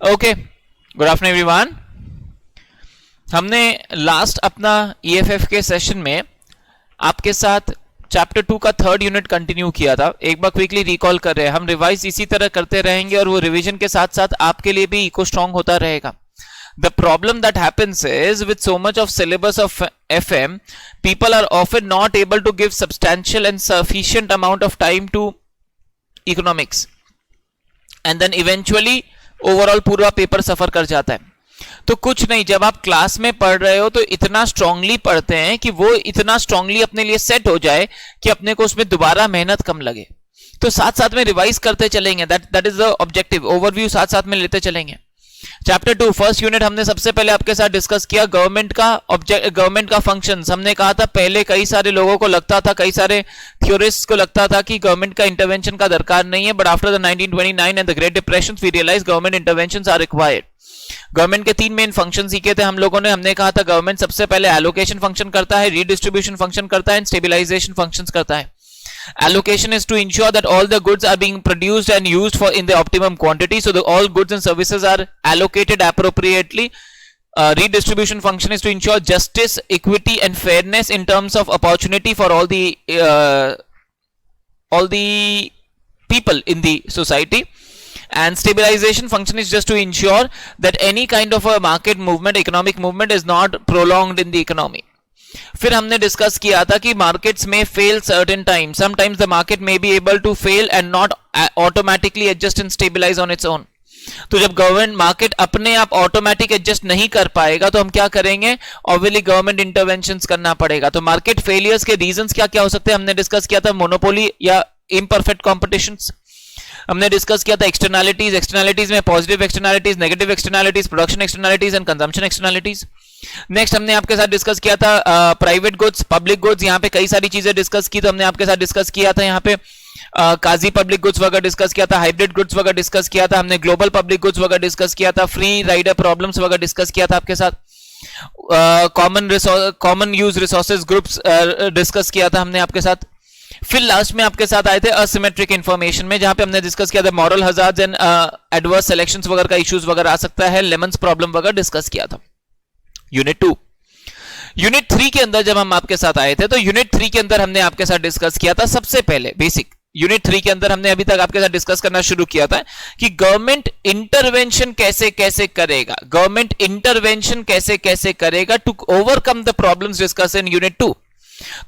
Okay, good afternoon everyone. हमने last अपना EFF के सेशन में आपके साथ चैप्टर 2 का थर्ड यूनिट कंटिन्यू किया था। एक बार क्विकली रिकॉल कर रहे हैं, हम रिवाइज इसी तरह करते रहेंगे और वो रिवीजन के साथ साथ आपके लिए भी इको स्ट्रांग होता रहेगा। The problem that happens is with so much of syllabus of FM, people are often not able to give substantial and sufficient amount of time to economics, and then eventually overall पूरा paper सफर कर जाता है। तो कुछ नहीं, जब आप class में पढ़ रहे हो तो इतना स्ट्रांगली पढ़ते हैं कि वो इतना स्ट्रांगली अपने लिए सेट हो जाए कि अपने को उसमें दोबारा मेहनत कम लगे। तो साथ साथ में रिवाइज करते चलेंगे, that is the objective. Overview साथ साथ में लेते चलेंगे। चैप्टर 2 फर्स्ट यूनिट हमने सबसे पहले आपके साथ डिस्कस किया गवर्नमेंट का फंक्शंस। हमने कहा था पहले कई सारे लोगों को लगता था, कई सारे थ्योरिस्ट्स को लगता था कि गवर्नमेंट का इंटरवेंशन का दरकार नहीं है, but after the 1929 and the great depression we realise government interventions are required. Government के 3 मेन फंक्शन सीखे थे हम लोगों ने। हमने कहा था गवर्नमेंट सबसे पहले एलोकेशन फंक्शन करता है, रीडिस्ट्रीब्यूशन फंक्शन करता है एंड स्टेबलाइजेशन फंक्शंस करता है। Allocation is to ensure that all the goods are being produced and used for in the optimum quantity, so that all goods and services are allocated appropriately. Redistribution function is to ensure justice, equity and fairness in terms of opportunity for all the people in the society. And stabilization function is just to ensure that any kind of a market movement, economic movement is not prolonged in the economy. फिर हमने discuss किया था कि markets में fail certain time, sometimes the market may be able to fail and not automatically adjust and stabilise on its own. तो जब government market अपने आप ऑटोमेटिक एडजस्ट नहीं कर पाएगा तो हम क्या करेंगे, ऑब्वियसली गवर्नमेंट इंटरवेंशंस करना पड़ेगा। तो मार्केट फेलियर्स के रीजंस क्या क्या हो सकते हैं हमने डिस्कस किया था। मोनोपोली या इम्परफेक्ट कॉम्पिटिशंस हमने डिस्कस किया था। एक्सटर्नैलिटीज में positive externalities, negative externalities, production externalities and consumption externalities. Next हमने आपके साथ डिस्कस किया था प्राइवेट गुड्स, पब्लिक गुड्स। यहाँ पे कई सारी चीजें डिस्कस की, तो हमने आपके साथ डिस्कस किया था यहाँ पे काजी पब्लिक गुड्स वगैरह डिस्कस किया था, हाइब्रिड गुड्स वगैरह डिस्कस किया था, हमने ग्लोबल पब्लिक गुड्स वगैरह डिस्कस किया था, फ्री राइडर प्रॉब्लम्स वगैरह डिस्कस किया था आपके साथ, common use resources groups discuss किया था हमने आपके साथ। फिर लास्ट में आपके साथ आए थे असिमेट्रिक इंफॉर्मेशन में, जहां पे हमने डिस्कस किया था moral hazards and adverse selections वगैरह का इश्यूज वगैरह आ सकता है, लेमन्स प्रॉब्लम वगैरह डिस्कस किया था। यूनिट 2 यूनिट 3 के अंदर जब हम आपके साथ आए थे तो यूनिट 3 के अंदर हमने आपके साथ डिस्कस किया था सबसे पहले बेसिक। यूनिट 3 के अंदर हमने अभी तक आपके साथ डिस्कस करना शुरू किया था कि गवर्नमेंट इंटरवेंशन कैसे कैसे करेगा, गवर्नमेंट इंटरवेंशन कैसे कैसे करेगा to overcome the problems discuss in unit 2।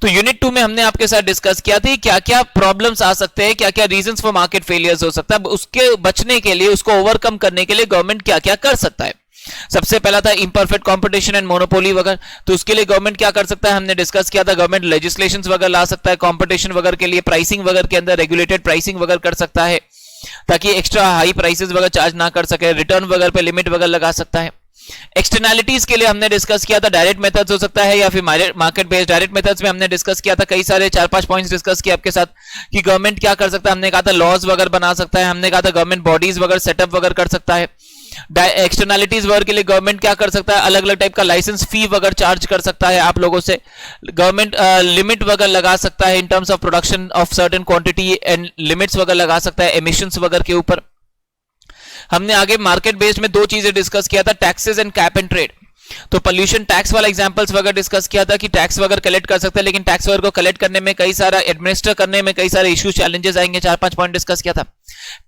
तो यूनिट 2 में हमने आपके साथ डिस्कस किया था क्या क्या प्रॉब्लम्स आ सकते हैं, क्या क्या रीजंस फॉर मार्केट फेलियर्स हो सकता है, उसके बचने के लिए, उसको ओवरकम करने के लिए गवर्नमेंट क्या क्या कर सकता है। सबसे पहला था इम्परफेक्ट कंपटीशन एंड मोनोपोली वगैरह, तो उसके लिए गवर्नमेंट क्या कर सकता है हमने डिस्कस किया था। गवर्नमेंट लेजिस्लेशंस वगैरह ला सकता है कंपटीशन वगैरह के लिए, प्राइसिंग वगैरह के अंदर रेगुलेटेड प्राइसिंग वगैरह कर सकता है ताकि एक्स्ट्रा हाई प्राइसेस वगैरह चार्ज ना कर सके, रिटर्न वगैरह पे लिमिट वगैरह लगा सकता है। एक्सटर्नैलिटीज के लिए हमने डिस्कस किया था डायरेक्ट मेथड्स हो सकता है या फिर मार्केट बेस्ड। डायरेक्ट मेथड्स में हमने डिस्कस किया था कई सारे 4-5 पॉइंट्स डिस्कस किए आपके साथ कि गवर्नमेंट क्या कर सकता है। हमने कहा था लॉज वगैरह बना सकता है, हमने कहा था गवर्नमेंट बॉडीज वगैरह सेटअप वगैरह कर सकता है। एक्सटर्नैलिटीज वर्क के लिए गवर्नमेंट क्या कर सकता है, अलग अलग टाइप का लाइसेंस फी वगैरह चार्ज कर सकता है आप लोगों से। गवर्नमेंट लिमिट वगैरह लगा सकता है इन terms of production of certain quantity and limits वगैरह लगा सकता है एमिशंस वगैरह के ऊपर। हमने आगे मार्केट बेस्ड में 2 चीजें डिस्कस किया था, taxes and cap and trade. तो पोल्यूशन टैक्स वाला एग्जांपल्स वगैरह डिस्कस किया था कि टैक्स वगैरह कलेक्ट कर सकते हैं, लेकिन टैक्स वगैरह को कलेक्ट करने में कई सारा एडमिनिस्टर करने में कई सारे इश्यूज चैलेंजेस आएंगे। 4-5 पॉइंट डिस्कस किया था।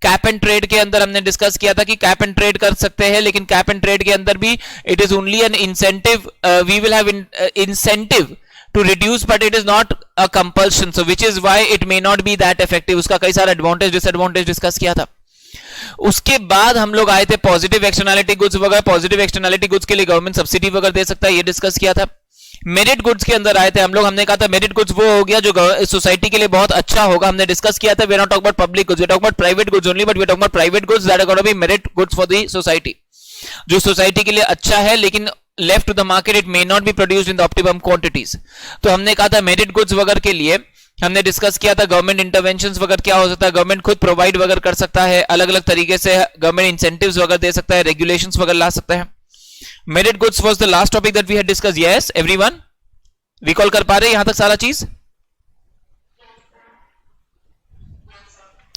कैप एंड ट्रेड के अंदर हमने डिस्कस किया था कि कैप एंड ट्रेड कर सकते हैं, लेकिन कैप एंड ट्रेड के अंदर भी it is only an incentive, we will have incentive to reduce but it is not a compulsion, so which is why it may not be that effective। उसका कई सारा एडवांटेज डिसएडवांटेज डिस्कस किया था। उसके बाद हम लोग आए थे पॉजिटिव एक्सटर्नैलिटी गुड्स वगैरह। पॉजिटिव एक्सटर्नैलिटी गुड्स के लिए गवर्नमेंट सब्सिडी वगैरह दे सकता है, ये डिस्कस किया था। मेरिट गुड्स के अंदर आए थे हम लोग, हमने कहा था मेरिट गुड्स वो हो गया जो सोसाइटी के लिए बहुत अच्छा होगा। हमने डिस्कस किया था we are not talk about public goods, we talk about private goods only, but we talk about private goods that are gonna be merit goods for the society, जो सोसाइटी के लिए अच्छा है लेकिन left to the market it may not be produced in the optimum quantities. तो हमने कहा था मेरिट गुड्स वगैरह के लिए हमने डिस्कस किया था गवर्नमेंट इंटरवेंशंस वगैरह क्या हो सकता है, गवर्नमेंट खुद प्रोवाइड वगैरह कर सकता है, अलग अलग तरीके से गवर्नमेंट इंसेंटिव्स वगैरह दे सकता है, रेगुलेशंस वगैरह ला सकता है। Merit goods was the last topic that we had discuss. Yes everyone recall कर पा रहे हैं यहां तक सारा चीज?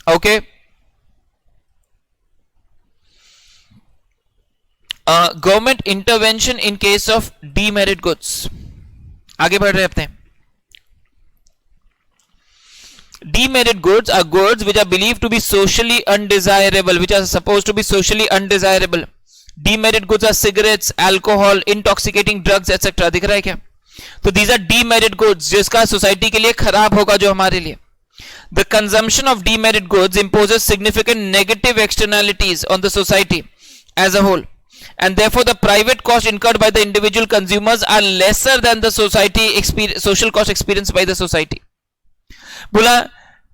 Okay government intervention in case of demerit goods. आगे बढ़ रहे अपने. Demerit goods are goods which are believed to be socially undesirable, which are supposed to be socially undesirable. Demerit goods are cigarettes, alcohol, intoxicating drugs, etc. दिख रहा है क्या? तो these are demerit goods, जिसका सोसाइटी के लिए खराब होगा, जो हमारे लिए. The consumption of demerit goods imposes significant negative externalities on the society as a whole, and therefore the private cost incurred by the individual consumers are lesser than the social cost experienced by the society. बोला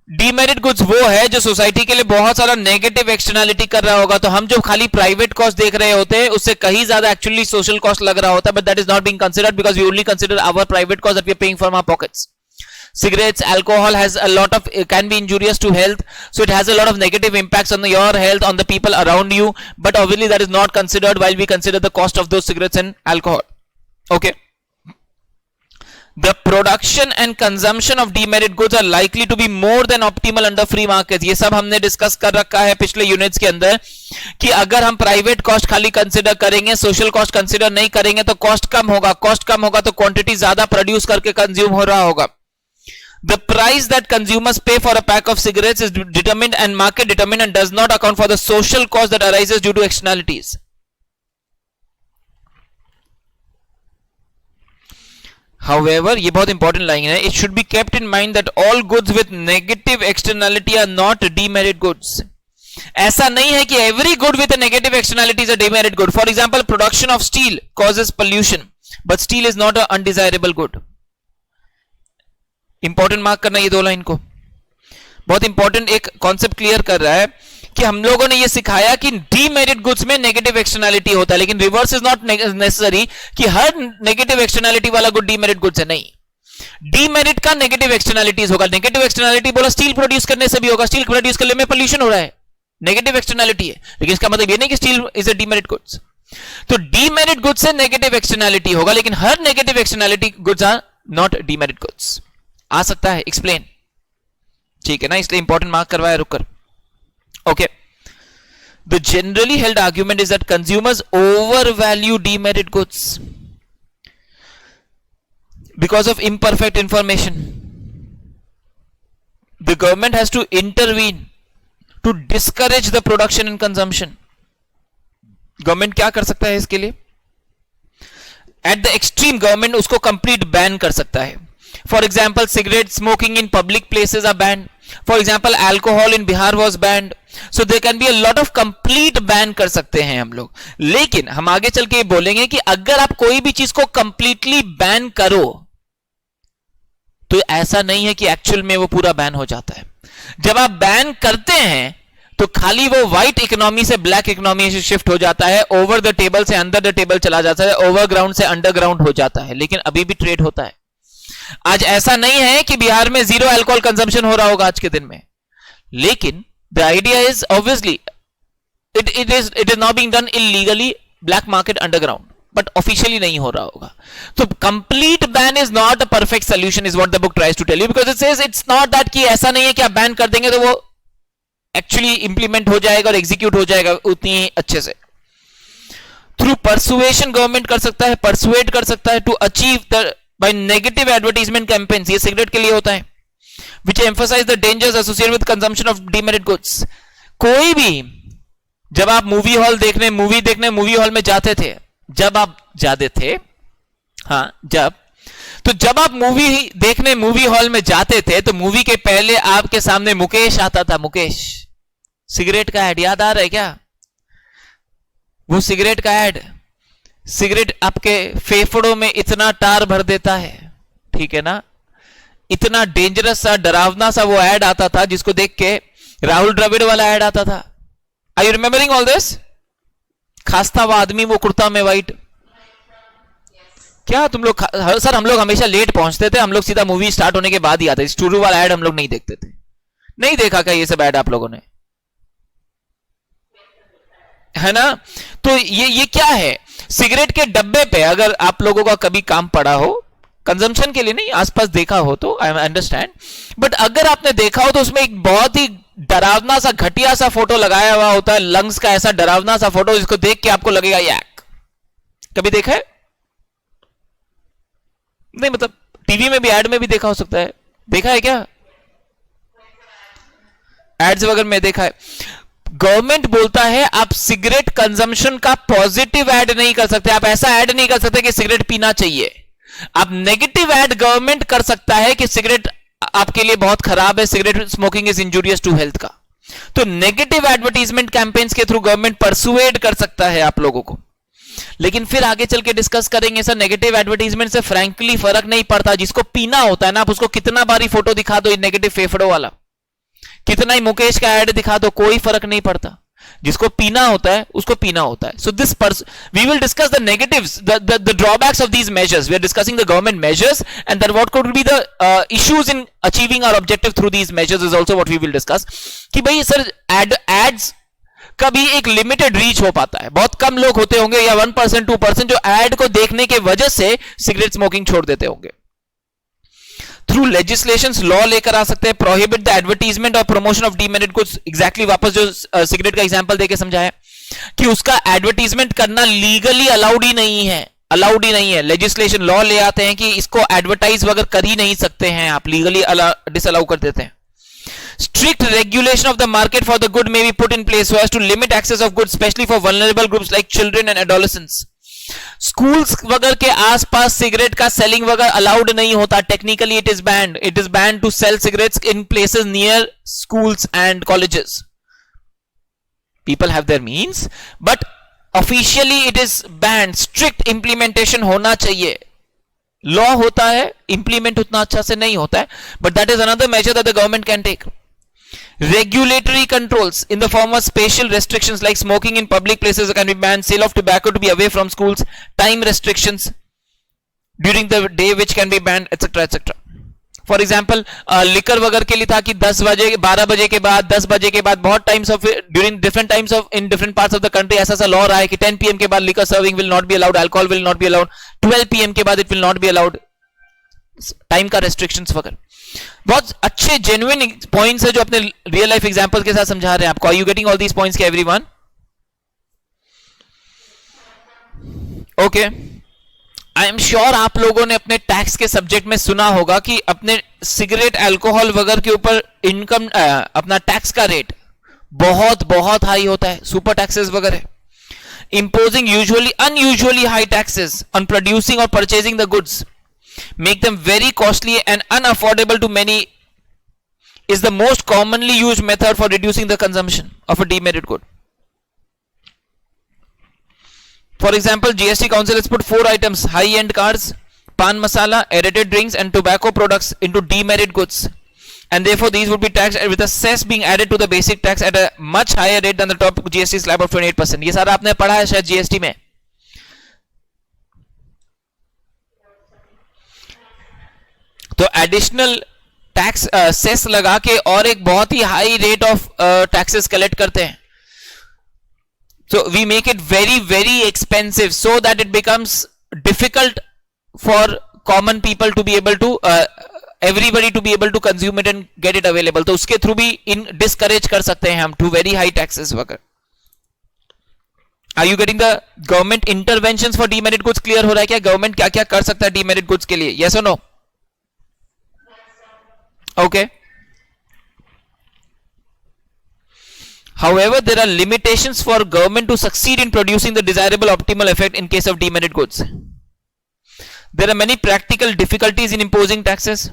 demerit goods वो है जो society के लिए बहुत सारा negative externality कर रहा होगा, तो हम जो खाली प्राइवेट कॉस्ट देख रहे होते हैं उससे कहीं ज्यादा एक्चुअली सोशल कॉस्ट लग रहा होता है, but that is not being considered because we only consider our private cost that we are paying from our pockets. Cigarettes, alcohol has a lot of, can be injurious to health, so it has a lot of negative impacts on your health, on the people around you, but obviously that is not considered while we consider the cost of those cigarettes and alcohol. Okay. The production and consumption of demerit goods are likely to be more than optimal under free markets. ये सब हमने discuss कर रखा है पिछले units के अंदर कि अगर हम प्राइवेट कॉस्ट खाली कंसिडर करेंगे, सोशल कॉस्ट कंसिडर नहीं करेंगे तो कॉस्ट कम होगा. कॉस्ट कम होगा तो क्वांटिटी ज्यादा प्रोड्यूस करके कंज्यूम हो रहा होगा. The price that consumers pay for a pack of cigarettes is determined and market determined and does not account for the social cost that arises due to externalities. However, ये बहुत important line है. It should be kept in mind that all goods with negative externality are not demerit goods. ऐसा नहीं है कि every good with a negative externality is a demerit good. For example, production of steel causes pollution, but steel is not an undesirable good. Important mark करना ये दो line को. बहुत important एक कॉन्सेप्ट क्लियर कर रहा है कि हम लोगों ने ये सिखाया कि डीमेरिट गुड्स में नेगेटिव एक्सटर्नलिटी होता है, लेकिन रिवर्स इज नॉट नेसेसरी कि हर नेगेटिव एक्सटर्नलिटी वाला गुड डीमेरिट गुड्स है. नहीं, डीमेरिट का नेगेटिव एक्सटर्नलिटीज होगा. नेगेटिव एक्सटर्नलिटी बोला स्टील प्रोड्यूस करने से भी होगा. स्टील प्रोड्यूस करने में पोल्यूशन हो रहा है, नेगेटिव एक्सटर्नलिटी है, लेकिन इसका मतलब ये नहीं कि steel is a demerit goods. तो डीमेरिट गुड्स से नेगेटिव एक्सटर्नलिटी होगा, लेकिन हर negative externality goods are not demerit goods. आ सकता है एक्सप्लेन, ठीक है ना, इसलिए इंपॉर्टेंट मार्क करवाया रुककर. Okay. The generally held argument is that consumers overvalue demerit goods because of imperfect information. The government has to intervene to discourage the production and consumption. Government क्या कर सकता है इसके लिए? At the extreme, गवर्नमेंट उसको complete ban कर सकता है. For example, cigarette smoking in public places are banned. For example, alcohol in Bihar was banned. So there can be a lot of complete ban कर सकते हैं हम लोग. लेकिन हम आगे चल के बोलेंगे कि अगर आप कोई भी चीज को completely बैन करो तो ऐसा नहीं है कि एक्चुअल में वो पूरा बैन हो जाता है. जब आप बैन करते हैं तो खाली वो व्हाइट इकोनॉमी से ब्लैक इकोनॉमी से शिफ्ट हो जाता है, ओवर द टेबल से अंडर द टेबल चला जाता है, ओवरग्राउंड से अंडरग्राउंड हो जाता है, लेकिन अभी भी ट्रेड होता है. आज ऐसा नहीं है कि बिहार में जीरो अल्कोहल कंजम्पशन हो रहा होगा आज के दिन में, लेकिन the idea is obviously it is not being done illegally, black market underground, but officially नहीं हो रहा होगा. तो complete ban is not a perfect solution is what the book tries to tell you, because it says it's not that कि ऐसा नहीं है कि आप बैन कर देंगे तो वो एक्चुअली इंप्लीमेंट हो जाएगा और एग्जीक्यूट हो जाएगा उतनी अच्छे से. थ्रू परसुएशन गवर्नमेंट कर सकता है, परसुएट कर सकता है to achieve the by negative advertisement campaigns. ये सिगरेट के लिए होता है, which emphasize the dangers associated with consumption of demerit goods. कोई भी जब आप मूवी देखने मूवी हॉल में जाते थे, जब आप जाते थे, हाँ जब आप मूवी देखने मूवी हॉल में जाते थे तो मूवी के पहले आपके सामने मुकेश आता था. मुकेश सिगरेट का ऐड याद आ रहा है क्या? वो सिगरेट का ऐड, सिगरेट आपके फेफड़ों में इतना टार भर देता है, ठीक है ना, इतना डेंजरस सा डरावना सा वो ऐड आता था जिसको देख के राहुल द्रविड़ वाला ऐड आता था. Are you remembering all this? खास्ता वो आदमी, वो कुर्ता में वाइट. क्या तुम लोग सर हम लोग हमेशा लेट पहुंचते थे, हम लोग सीधा मूवी स्टार्ट होने के बाद ही आते. स्टूडियो वाला ऐड हम लोग नहीं देखते थे. नहीं देखा क्या ये सब ऐड आप लोगों ने? है ना. तो ये क्या है? सिगरेट के डब्बे पे अगर आप लोगों का कभी काम पड़ा हो, कंजम्पशन के लिए नहीं, आसपास देखा हो तो आई अंडरस्टैंड, बट अगर आपने देखा हो तो उसमें एक बहुत ही डरावना सा घटिया सा फोटो लगाया हुआ होता है, लंग्स का ऐसा डरावना सा फोटो जिसको देख के आपको लगेगा याक, कभी देखा है? नहीं, मतलब टीवी में भी, एड में भी देखा हो सकता है, देखा है क्या? एड्स वगैरह में देखा है। गवर्नमेंट बोलता है आप सिगरेट कंजम्पशन का पॉजिटिव ऐड नहीं कर सकते, आप ऐसा ऐड नहीं कर सकते कि सिगरेट पीना चाहिए। आप नेगेटिव ऐड गवर्नमेंट कर सकता है कि सिगरेट आपके लिए बहुत खराब है, cigarette smoking is injurious to health का। तो नेगेटिव एडवर्टीजमेंट कैंपेन्स के थ्रू गवर्नमेंट परसुएड कर सकता है आप लोगों को। लेकिन फिर आगे चल के डिस्कस करेंगे सर, नेगेटिव एडवर्टीजमेंट से फ्रैंकली फर्क नहीं पड़ता। जिसको पीना होता है ना, आप उसको कितना बारी फोटो दिखा दो नेगेटिव फेफड़ों वाला, कितना ही मुकेश का ऐड दिखा दो, कोई फर्क नहीं पड़ता। जिसको पीना होता है उसको पीना होता है। So this we will discuss the negatives, the drawbacks of these measures. We are discussing the government measures and then what could be the issues in achieving our objective through these measures is also what we will discuss. कि भाई sir ads का भी एक limited reach हो पाता है, बहुत कम लोग होते होंगे या 1% 2% जो एड को देखने के वजह से सिगरेट स्मोकिंग छोड़ देते होंगे। थ्रू लेजिस्लेशंस लॉ लेकर आ सकते हैं, प्रोहिबिट द एडवर्टीजमेंट और promotion of demerit goods. Exactly वापस जो सिगरेट का एग्जांपल देके समझाया कि उसका एडवर्टीजमेंट करना लीगली अलाउड ही नहीं है, अलाउड ही नहीं है। लेजिस्लेशन लॉ ले आते हैं कि इसको एडवर्टाइज वगैरह कर ही नहीं सकते हैं आप, लीगली डिसअलाउ कर देते हैं। Strict regulation of the market for the good may be put in place so as to limit access of goods, especially for vulnerable groups like children and adolescents. Schools वगैरह के आसपास cigarette का selling वगैरह allowed नहीं होता। Technically it is banned, it is banned to sell cigarettes in places near schools and colleges. People have their means but officially it is banned. Strict implementation होना चाहिए। Law होता है, implement उतना अच्छा से नहीं होता है, but that is another major that the government can take. Regulatory controls in the form of spatial restrictions like smoking in public places can be banned, sale of tobacco to be away from schools, time restrictions during the day which can be banned, etc. etc. For example, liquor वगैरह के लिए था कि 10 बजे 12 बजे के बाद 10 बजे के बाद बहुत times of during different times of in different parts of the country ऐसा लॉ रहा है कि 10 PM के बाद liquor serving will not be allowed, alcohol will not be allowed, 12 PM के बाद it will not be allowed, time का restrictions वगैरह। बहुत अच्छे जेन्युइन पॉइंट्स है जो अपने रियल लाइफ एग्जांपल के साथ समझा रहे हैं आपको। Are you getting all these points के everyone? Okay, I am sure आप लोगों ने अपने टैक्स के सब्जेक्ट में सुना होगा कि अपने सिगरेट अल्कोहल वगैरह के ऊपर इनकम अपना टैक्स का रेट बहुत बहुत हाई होता है, सुपर टैक्सेस वगैरह। imposing usually unusually high taxes on producing or purchasing the goods make them very costly and unaffordable to many is the most commonly used method for reducing the consumption of a demerit good. For example, GST Council has put 4 items: high-end cars, pan masala, aerated drinks and tobacco products into demerit goods, and therefore these would be taxed with a cess being added to the basic tax at a much higher rate than the top GST slab of 28%. ये सारा आपने पढ़ा है शायद GST में। तो additional tax cess लगा के और एक बहुत ही high rate of taxes collect करते हैं। So we make it very very expensive so that it becomes difficult for common people to be able to everybody to be able to consume it and get it available. तो उसके through भी इन discourage कर सकते हैं हम to very high taxes वगैरह। Are you getting the government interventions for demerit goods? Clear हो रहा है क्या गवर्नमेंट क्या क्या कर सकता है demerit goods के लिए? Yes or no? Okay. However, there are limitations for government to succeed in producing the desirable optimal effect in case of demerit goods. There are many practical difficulties in imposing taxes.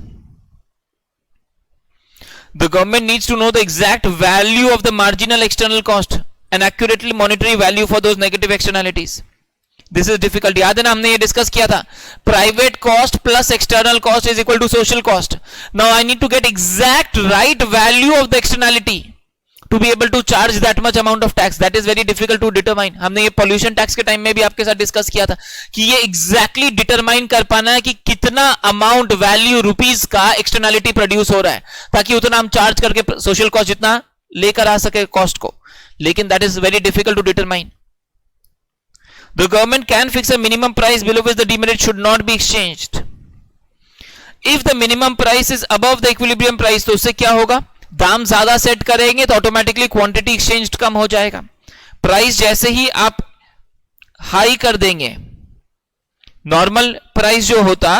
The government needs to know the exact value of the marginal external cost and accurately monetary value for those negative externalities. This is difficult. याद है ना हमने ये discuss किया था, private cost plus external cost is equal to social cost. Now I need to get exact right value of the externality to be able to charge that much amount of tax. That is very difficult to determine. हमने ये pollution tax के time में भी आपके साथ discuss किया था कि ये exactly determine कर पाना है कि कितना अमाउंट वैल्यू रुपीस का एक्सटर्नलिटी प्रोड्यूस हो रहा है, ताकि उतना हम चार्ज करके सोशल कॉस्ट जितना लेकर आ सके कॉस्ट को, लेकिन that is very difficult to determine. The government can fix a minimum price below which the demerit should not be exchanged. If the minimum price is above the equilibrium price, तो उससे क्या होगा, दाम ज्यादा set करेंगे तो automatically quantity exchange कम हो जाएगा। प्राइस जैसे ही आप हाई कर देंगे नॉर्मल प्राइस जो होता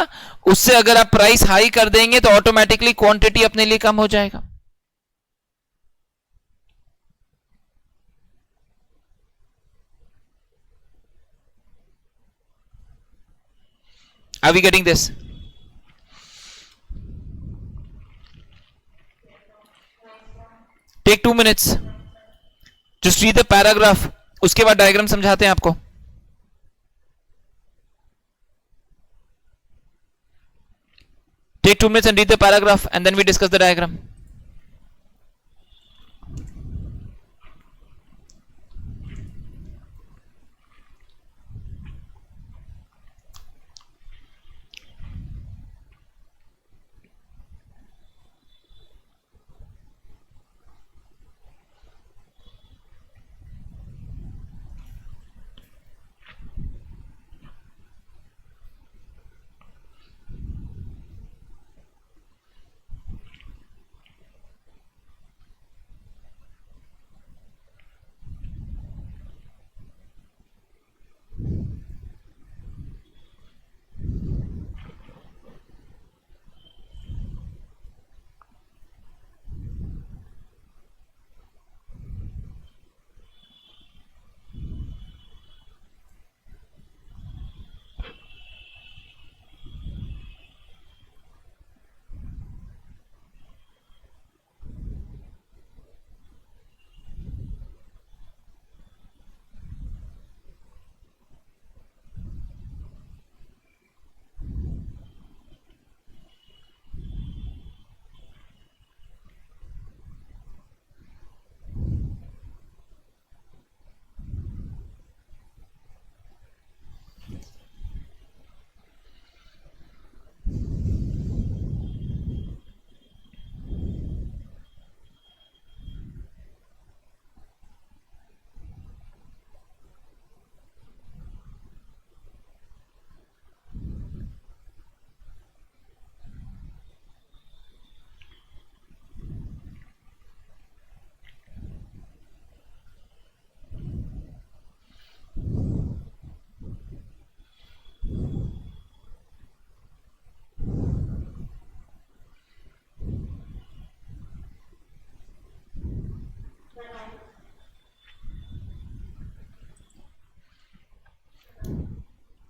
उससे अगर आप प्राइस हाई कर देंगे तो ऑटोमेटिकली क्वांटिटी अपने लिए कम हो जाएगा। Are we getting this? Take 2 minutes. Just read the paragraph. उसके बाद डायग्राम समझाते हैं आपको। Take 2 minutes and read the paragraph and then we discuss the diagram.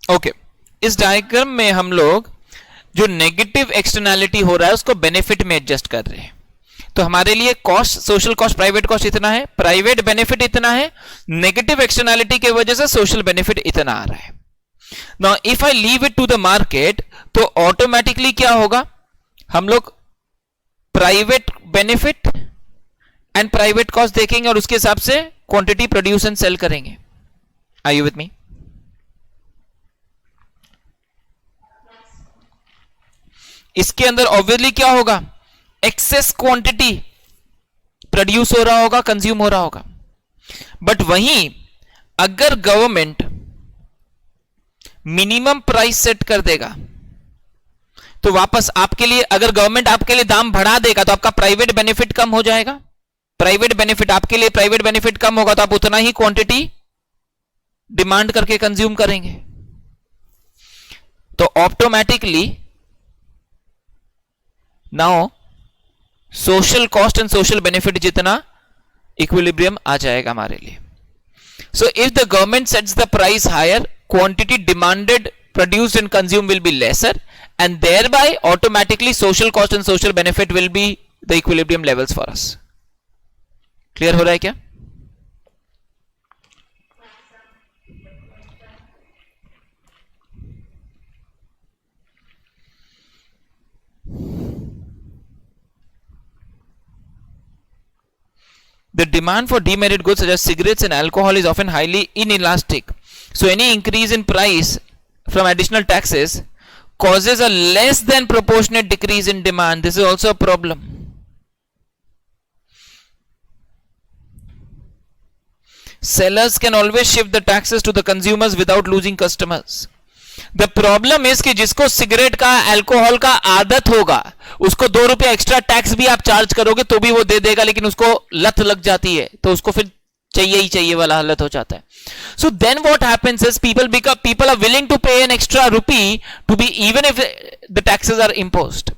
Okay इस डायग्राम में हम लोग जो नेगेटिव एक्सटर्नैलिटी हो रहा है उसको बेनिफिट में एडजस्ट कर रहे हैं। तो हमारे लिए cost, social cost, private cost इतना है, प्राइवेट बेनिफिट इतना है, नेगेटिव एक्सटर्नैलिटी की वजह से सोशल बेनिफिट इतना आ रहा है। Now if I leave it to the market तो ऑटोमेटिकली क्या होगा, हम लोग private benefit and private cost देखेंगे और उसके हिसाब से क्वांटिटी प्रोड्यूस एंड सेल करेंगे। Are you with me? इसके अंदर ऑब्वियसली क्या होगा, एक्सेस क्वांटिटी प्रोड्यूस हो रहा होगा, कंज्यूम हो रहा होगा। बट वहीं अगर गवर्नमेंट मिनिमम प्राइस सेट कर देगा तो वापस आपके लिए, अगर गवर्नमेंट आपके लिए दाम बढ़ा देगा तो आपका प्राइवेट बेनिफिट कम हो जाएगा। प्राइवेट बेनिफिट आपके लिए, प्राइवेट बेनिफिट कम होगा तो आप उतना ही क्वांटिटी डिमांड करके कंज्यूम करेंगे। तो automatically now social cost and social benefit जितना इक्विलिब्रियम आ जाएगा हमारे लिए। So if the government sets the price higher, quantity demanded, produced and consume will be lesser and thereby automatically social cost and social benefit will be the equilibrium levels for us. Clear हो रहा है क्या? The demand for demerit goods such as cigarettes and alcohol is often highly inelastic. So any increase in price from additional taxes causes a less than proportionate decrease in demand. This is also a problem. Sellers can always shift the taxes to the consumers without losing customers. The problem is कि जिसको cigarette का, alcohol का आदत होगा उसको 2 रुपया extra tax भी आप चार्ज करोगे तो भी वो दे देगा, लेकिन उसको लत लग जाती है तो उसको फिर चाहिए ही चाहिए वाला हालत हो जाता है. So then what happens is people are willing to pay an extra rupee to be, even if the taxes are imposed.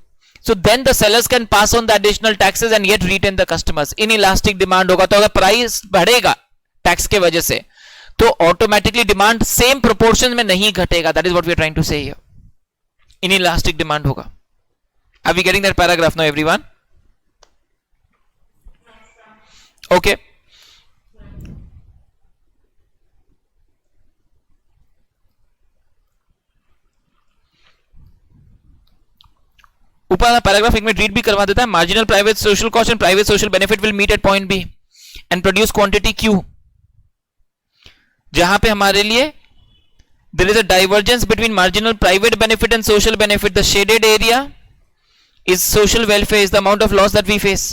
So then the sellers can pass on the additional taxes and yet retain the customers. Inelastic demand होगा, तो अगर price बढ़ेगा tax के वजह से तो automatically demand same proportion में नहीं घटेगा. That is what we are trying to say here. Inelastic demand होगा. Are we getting that paragraph now everyone? Okay. ऊपर पैराग्राफ एक मिनट रीड भी करवा देता है. Marginal private social cost and private social benefit will meet at point B and produce quantity Q. जहां पे हमारे लिए there is a divergence between marginal private benefit and social benefit. The shaded area is social welfare, is the amount of loss that we face.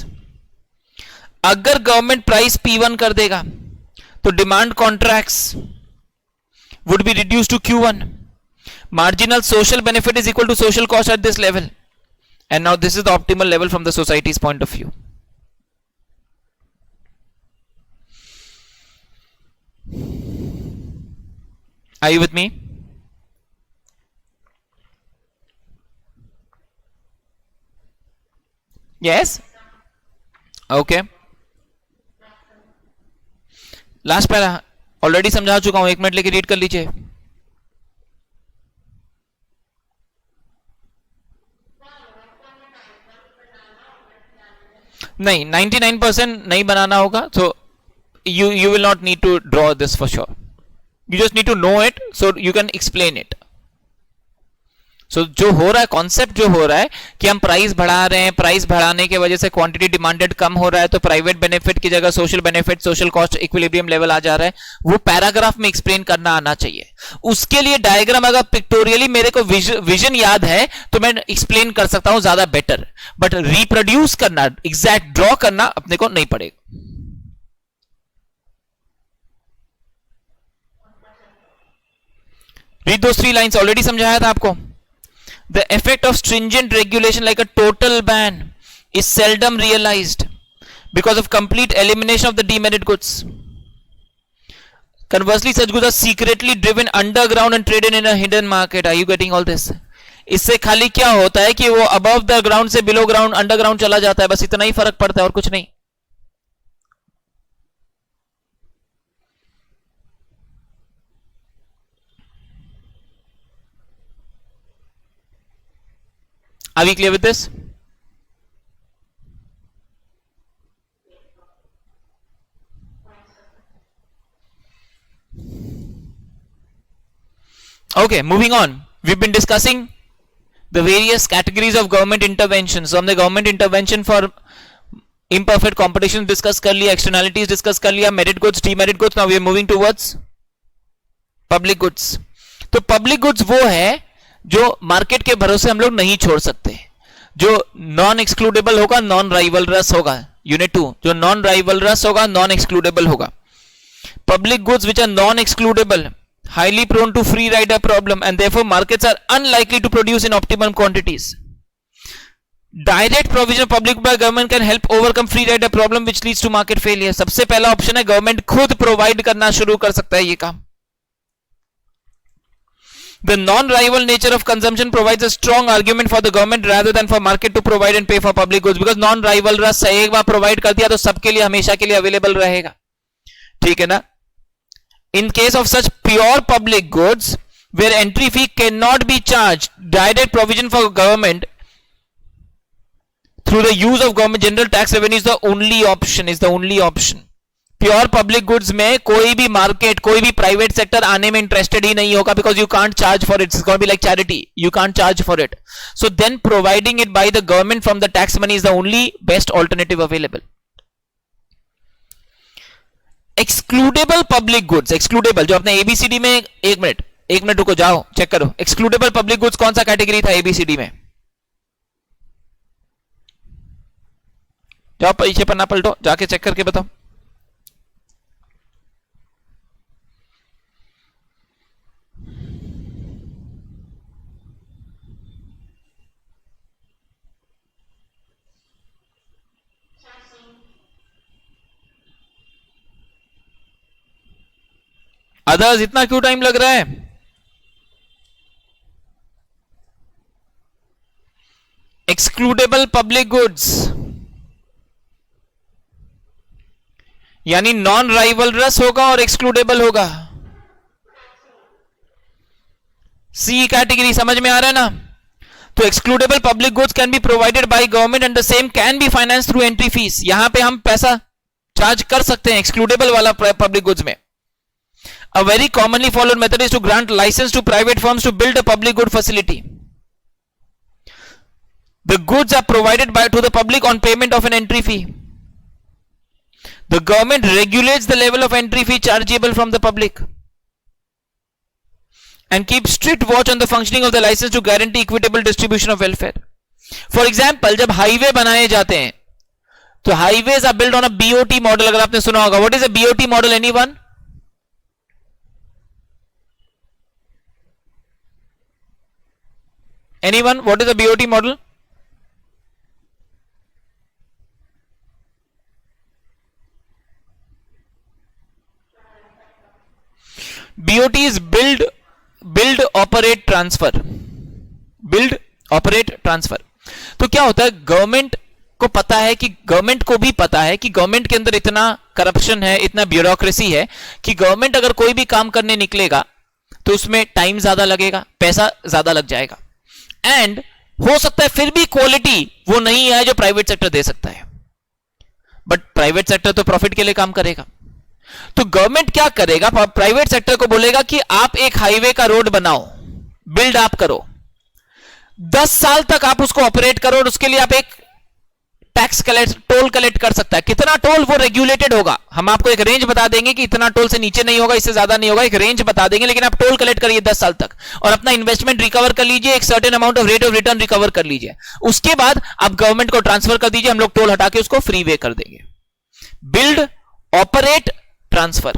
अगर government price P1 कर देगा तो demand contracts would be reduced to Q1. Marginal social benefit is equal to social cost at this level. And now this is the optimal level from the society's point of view. Are you with me? Yes? Okay. Last para already समझा चुका हूं, 1 minute लेके read कर लीजिए. नहीं, 99% नहीं बनाना होगा. So you will not need to draw this for sure. You just need to know it so you can explain it. So जो हो रहा है, कॉन्सेप्ट जो हो रहा है कि हम प्राइस बढ़ा रहे हैं, प्राइस बढ़ाने की वजह से क्वांटिटी डिमांडेड कम हो रहा है, तो प्राइवेट बेनिफिट की जगह social benefit, social cost equilibrium level आ जा रहा है, वो पैराग्राफ में एक्सप्लेन करना आना चाहिए. उसके लिए डायग्राम अगर पिक्टोरियली मेरे को विजन याद है तो मैं एक्सप्लेन कर सकता हूं ज्यादा बेटर, बट रिप्रोड्यूस करना, एग्जैक्ट ड्रॉ करना अपने को नहीं पड़ेगा. रीड दो 3 लाइन्स, ऑलरेडी समझाया था आपको. The effect of stringent regulation like a total ban is seldom realized because of complete elimination of the demerit goods. Conversely, such goods are secretly driven underground and traded in a hidden market. Are you getting all this? इससे खाली क्या होता है कि वो above the ground से below ground, underground चला जाता है, बस इतना ही फर्क पड़ता है और कुछ नहीं. Are we clear with this? Okay, moving on. We've been discussing the various categories of government intervention. So हमने government intervention for imperfect competition discuss कर लिया, externalities discuss कर लिया, merit goods, demerit goods. Now we are moving towards public goods. तो public goods वो है जो market के भरोसे हम लोग नहीं छोड़ सकते, जो नॉन एक्सक्लूडेबल होगा, नॉन राइवलरस होगा. यूनिट 2, जो नॉन राइवलरस होगा, नॉन एक्सक्लूडेबल होगा. Public goods which are non excludable, highly prone to free rider problem, and therefore markets are unlikely to produce in optimum quantities. Direct provision of public by government can help overcome free rider problem which leads to market failure. सबसे पहला option है government खुद provide करना शुरू कर सकता है ये काम. The non-rival nature of consumption provides a strong argument for the government rather than for market to provide and pay for public goods, because non-rival रस एक बार प्रोवाइड कर दिया तो सबके लिए हमेशा के लिए अवेलेबल रहेगा. ठीक है ना? In case of such pure public goods where entry fee cannot be charged, direct provision for government through the use of government general tax revenue is the only option. Is the only option. Pure public goods में कोई भी market, कोई भी private sector आने में interested ही नहीं होगा, because you can't charge for it. It's gonna be like charity, you can't charge for it. So then providing it by the government from the tax money is the only best alternative available. Excludable public goods, excludable जो अपने ABCD में, एक minute रुको, जाओ check करो. Excludable public goods कौन सा category था एबीसीडी में? जाओ पीछे पन्ना पलटो, जाके चेक करके बताओ. अदर्स इतना क्यों टाइम लग रहा है? एक्सक्लूडेबल पब्लिक गुड्स यानी नॉन राइवलरस होगा और एक्सक्लूडेबल होगा। सी कैटेगरी समझ में आ रहा है ना? तो excludable public goods can be provided by government and the same can be finance through entry fees. यहां पे हम पैसा चार्ज कर सकते हैं एक्सक्लूडेबल वाला पब्लिक गुड्स में। A very commonly followed method is to grant license to private firms to build a public good facility. The goods are provided to the public on payment of an entry fee. The government regulates the level of entry fee chargeable from the public and keeps strict watch on the functioning of the license to guarantee equitable distribution of welfare. For example, जब highway बनाए जाते हैं तो highways are build on a BOT model. अगर आपने सुना होगा, what is a BOT model? Anyone? Anyone? What is a BOT model? BOT is build operate transfer। build operate transfer। तो क्या होता है, गवर्नमेंट को पता है कि गवर्नमेंट को भी पता है कि गवर्नमेंट के अंदर इतना करप्शन है, इतना ब्यूरोक्रेसी है कि गवर्नमेंट अगर कोई भी काम करने निकलेगा तो उसमें टाइम ज्यादा लगेगा, पैसा ज्यादा लग जाएगा, एंड हो सकता है फिर भी क्वालिटी वो नहीं है जो प्राइवेट सेक्टर दे सकता है। बट प्राइवेट सेक्टर तो प्रॉफिट के लिए काम करेगा। तो गवर्नमेंट क्या करेगा, प्राइवेट सेक्टर को बोलेगा कि आप एक हाईवे का रोड बनाओ, बिल्ड आप करो, 10 साल तक आप उसको ऑपरेट करो और उसके लिए आप एक टैक्स टोल कलेक्ट कर सकता है। कितना टोल? वो रेगुलेटेड होगा। हम आपको एक रेंज बता देंगे कि इतना टोल से नीचे नहीं होगा, इससे ज्यादा नहीं होगा, एक रेंज बता देंगे, लेकिन आप टोल कलेक्ट करिए 10 साल तक और अपना इन्वेस्टमेंट रिकवर कर लीजिए, एक certain amount of rate of return recover कर लीजिए। उसके बाद आप गवर्नमेंट को ट्रांसफर कर दीजिए, हम लोग टोल हटा के उसको फ्री वे कर देंगे। Build operate transfer.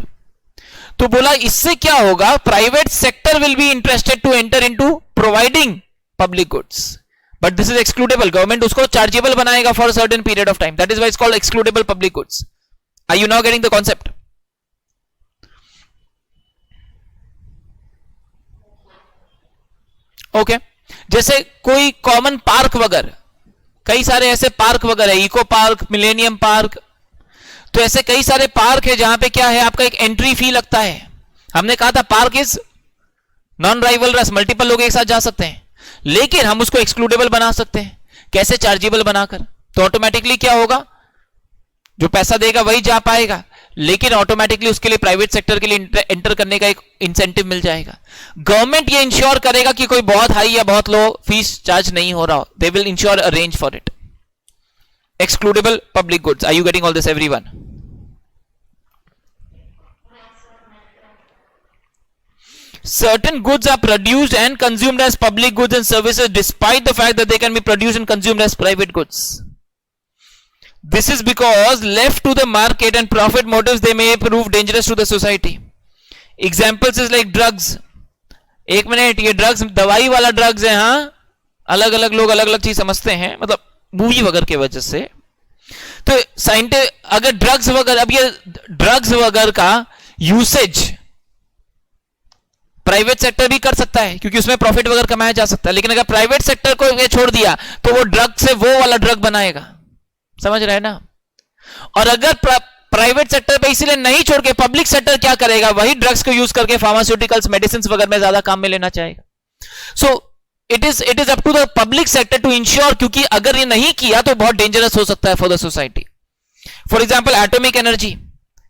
तो बोला इससे क्या होगा, private sector will be interested to enter into providing public goods, but this is excludable. Government उसको चार्जेबल बनाएगा for certain period of time, that is why it's called excludable public goods. Are you now getting the concept? Okay. जैसे कोई common park वगैरह, कई सारे ऐसे park वगैरह, eco park, millennium park, तो ऐसे कई सारे पार्क है जहां पे क्या है, आपका एक एंट्री फी लगता है। हमने कहा था park is non rivalries, multiple लोग एक साथ जा सकते हैं, लेकिन हम उसको एक्सक्लूडेबल बना सकते हैं। कैसे? चार्जेबल बनाकर। तो ऑटोमेटिकली क्या होगा, जो पैसा देगा वही जा पाएगा, लेकिन ऑटोमेटिकली उसके लिए प्राइवेट सेक्टर के लिए एंटर करने का एक इंसेंटिव मिल जाएगा। गवर्नमेंट ये इंश्योर करेगा कि कोई बहुत हाई या बहुत लो फीस चार्ज नहीं हो रहा हो। They will ensure a range for it. Excludable public goods. Are you getting all this, everyone? Certain goods are produced and consumed as public goods and services despite the fact that they can be produced and consumed as private goods. This is because left to the market and profit motives they may prove dangerous to the society. Examples is like drugs. एक minute, ये drugs दवाई वाला drugs है। हाँ, अलग अलग लोग अलग अलग चीज समझते हैं, मतलब मूवी वगैरह के वजह से। तो साइंटिस्ट अगर ड्रग्स वगैरह, अब ये ड्रग्स वगैरह का यूसेज प्राइवेट सेक्टर भी कर सकता है क्योंकि उसमें प्रॉफिट वगैरह कमाया जा सकता है, लेकिन अगर प्राइवेट सेक्टर को ये छोड़ दिया तो वो ड्रग से वो वाला ड्रग बनाएगा। समझ रहे हैं ना? और अगर प्राइवेट सेक्टर पे इसीलिए नहीं छोड़ के पब्लिक सेक्टर क्या करेगा, वही ड्रग्स को यूज करके फार्मास्यूटिकल्स, मेडिसिन वगैरह में ज्यादा काम में लेना चाहेगा। So it is up to the public sector to ensure, क्योंकि अगर ये नहीं किया तो बहुत डेंजरस हो सकता है for the society. For example atomic energy,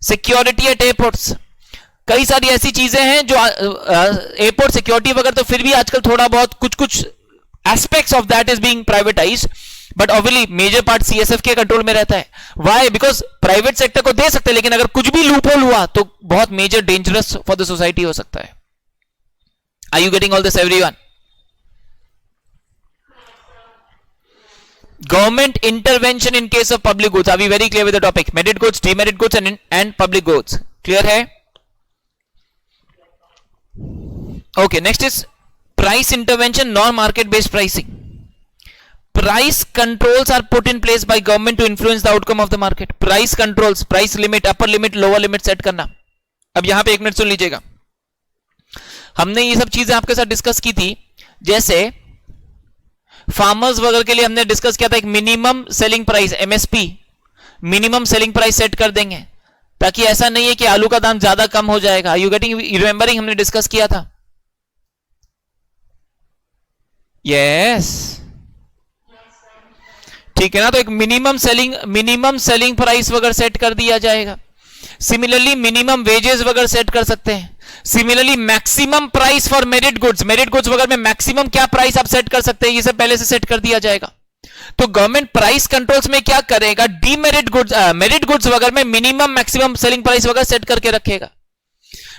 security at airports, कई सारी ऐसी चीजें हैं जो एयरपोर्ट सिक्योरिटी वगैरह तो फिर भी आजकल थोड़ा बहुत कुछ aspects of that is being privatized, but obviously major part CSF के कंट्रोल में रहता है। व्हाई? बिकॉज प्राइवेट सेक्टर को दे सकते हैं, लेकिन अगर कुछ भी लूपहोल हुआ तो बहुत major dangerous for the society हो सकता है। Are you getting all this everyone? Government intervention in case of public goods. Are we very clear with the topic? Merit goods, demerit goods and public goods. Clear है? Okay, next is price intervention, non-market based pricing. Price controls are put in place by government to influence the outcome of the market. Price controls, price limit, upper limit, lower limit set करना। अब यहां पे एक minute सुन लीजिएगा। हमने ये सब चीजें आपके साथ डिस्कस की थी, जैसे फार्मर्स वगैरह के लिए हमने डिस्कस किया था एक minimum selling price MSP, minimum selling price set कर देंगे ताकि ऐसा नहीं है कि आलू का दाम ज्यादा कम हो जाएगा। यू गेटिंग रिमेंबरिंग, हमने डिस्कस किया था। यस ठीक है ना, तो एक मिनिमम सेलिंग प्राइस वगैरह सेट कर दिया जाएगा। सिमिलरली मिनिमम वेजेस वगैरह सेट कर सकते हैं। Similarly maximum price for merit goods वगैरह में मैक्सिमम क्या प्राइस आप सेट कर सकते हैं, ये सब पहले से सेट कर दिया जाएगा। तो गवर्नमेंट प्राइस कंट्रोल्स में क्या करेगा, डीमेरिट गुड्स मेरिट गुड्स वगैरह में मिनिमम मैक्सिमम सेलिंग प्राइस वगैरह सेट करके रखेगा।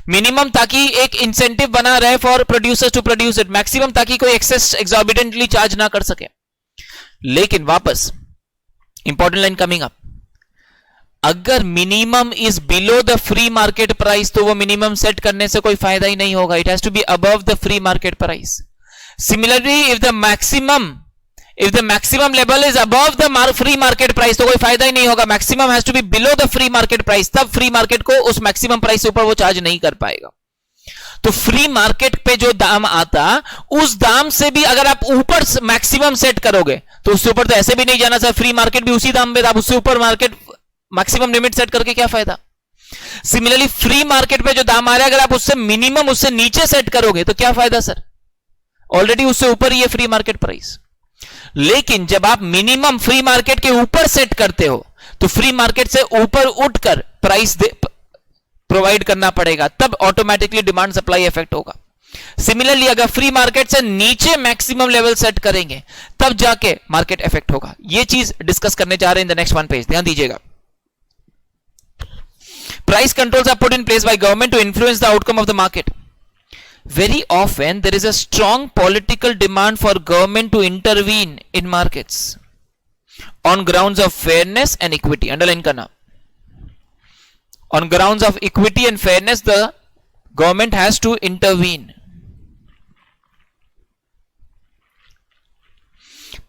मिनिमम ताकि एक इंसेंटिव बना रहे for producers to produce it, maximum ताकि कोई एक्सेस एक्सॉर्बिटेंटली चार्ज ना कर सके। लेकिन वापस इंपॉर्टेंट लाइन कमिंग अप, अगर minimum is below the free market price तो वो मिनिमम सेट करने से कोई फायदा ही नहीं होगा। It has to be above the free market price. Similarly if the maximum level is above the free market price तो कोई फायदा ही नहीं होगा। Maximum has to be below the free market price, तब फ्री मार्केट को उस maximum price से ऊपर वो चार्ज नहीं कर पाएगा। तो फ्री मार्केट पे जो दाम आता उस दाम से भी अगर आप ऊपर मैक्सिमम सेट करोगे तो उससे ऊपर तो ऐसे भी नहीं जाना चाहिए। फ्री मार्केट भी उसी दाम पे, आप उससे ऊपर मार्केट मैक्सिमम लिमिट सेट करके क्या फायदा। सिमिलरली फ्री मार्केट पे जो दाम आ रहा है अगर आप उससे मिनिमम उससे नीचे सेट करोगे तो क्या फायदा सर, ऑलरेडी उससे ऊपर ही है फ्री मार्केट प्राइस। लेकिन जब आप मिनिमम फ्री मार्केट के ऊपर सेट करते हो तो फ्री मार्केट से ऊपर उठकर प्राइस प्रोवाइड करना पड़ेगा, तब ऑटोमेटिकली डिमांड सप्लाई इफेक्ट होगा। सिमिलरली अगर फ्री मार्केट से नीचे मैक्सिमम लेवल सेट करेंगे तब जाके मार्केट इफेक्ट होगा। ये चीज डिस्कस करने जा रहे हैं in the next one page, ध्यान दीजिएगा। Price controls are put in place by government to influence the outcome of the market. Very often there is a strong political demand for government to intervene in markets on grounds of fairness and equity. Underline karna. On grounds of equity and fairness the government has to intervene.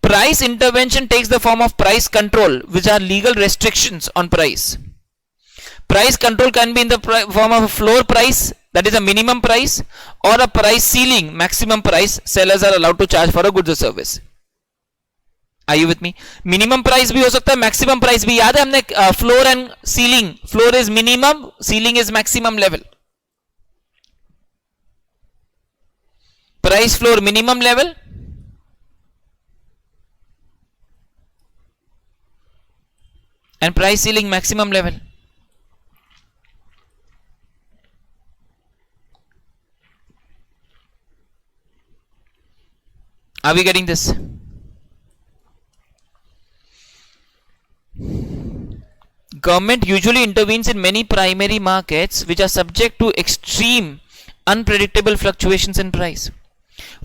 Price intervention takes the form of price control, which are legal restrictions on price. Price control can be in the form of a floor price, that is a minimum price, or a price ceiling, maximum price sellers are allowed to charge for a goods or service. Are you with me? Minimum price भी हो सकता है, maximum price भी। याद है हमने floor and ceiling, floor is minimum, ceiling is maximum level. Price floor minimum level, and price ceiling maximum level. Are we getting this? Government usually intervenes in many primary markets which are subject to extreme unpredictable fluctuations in price.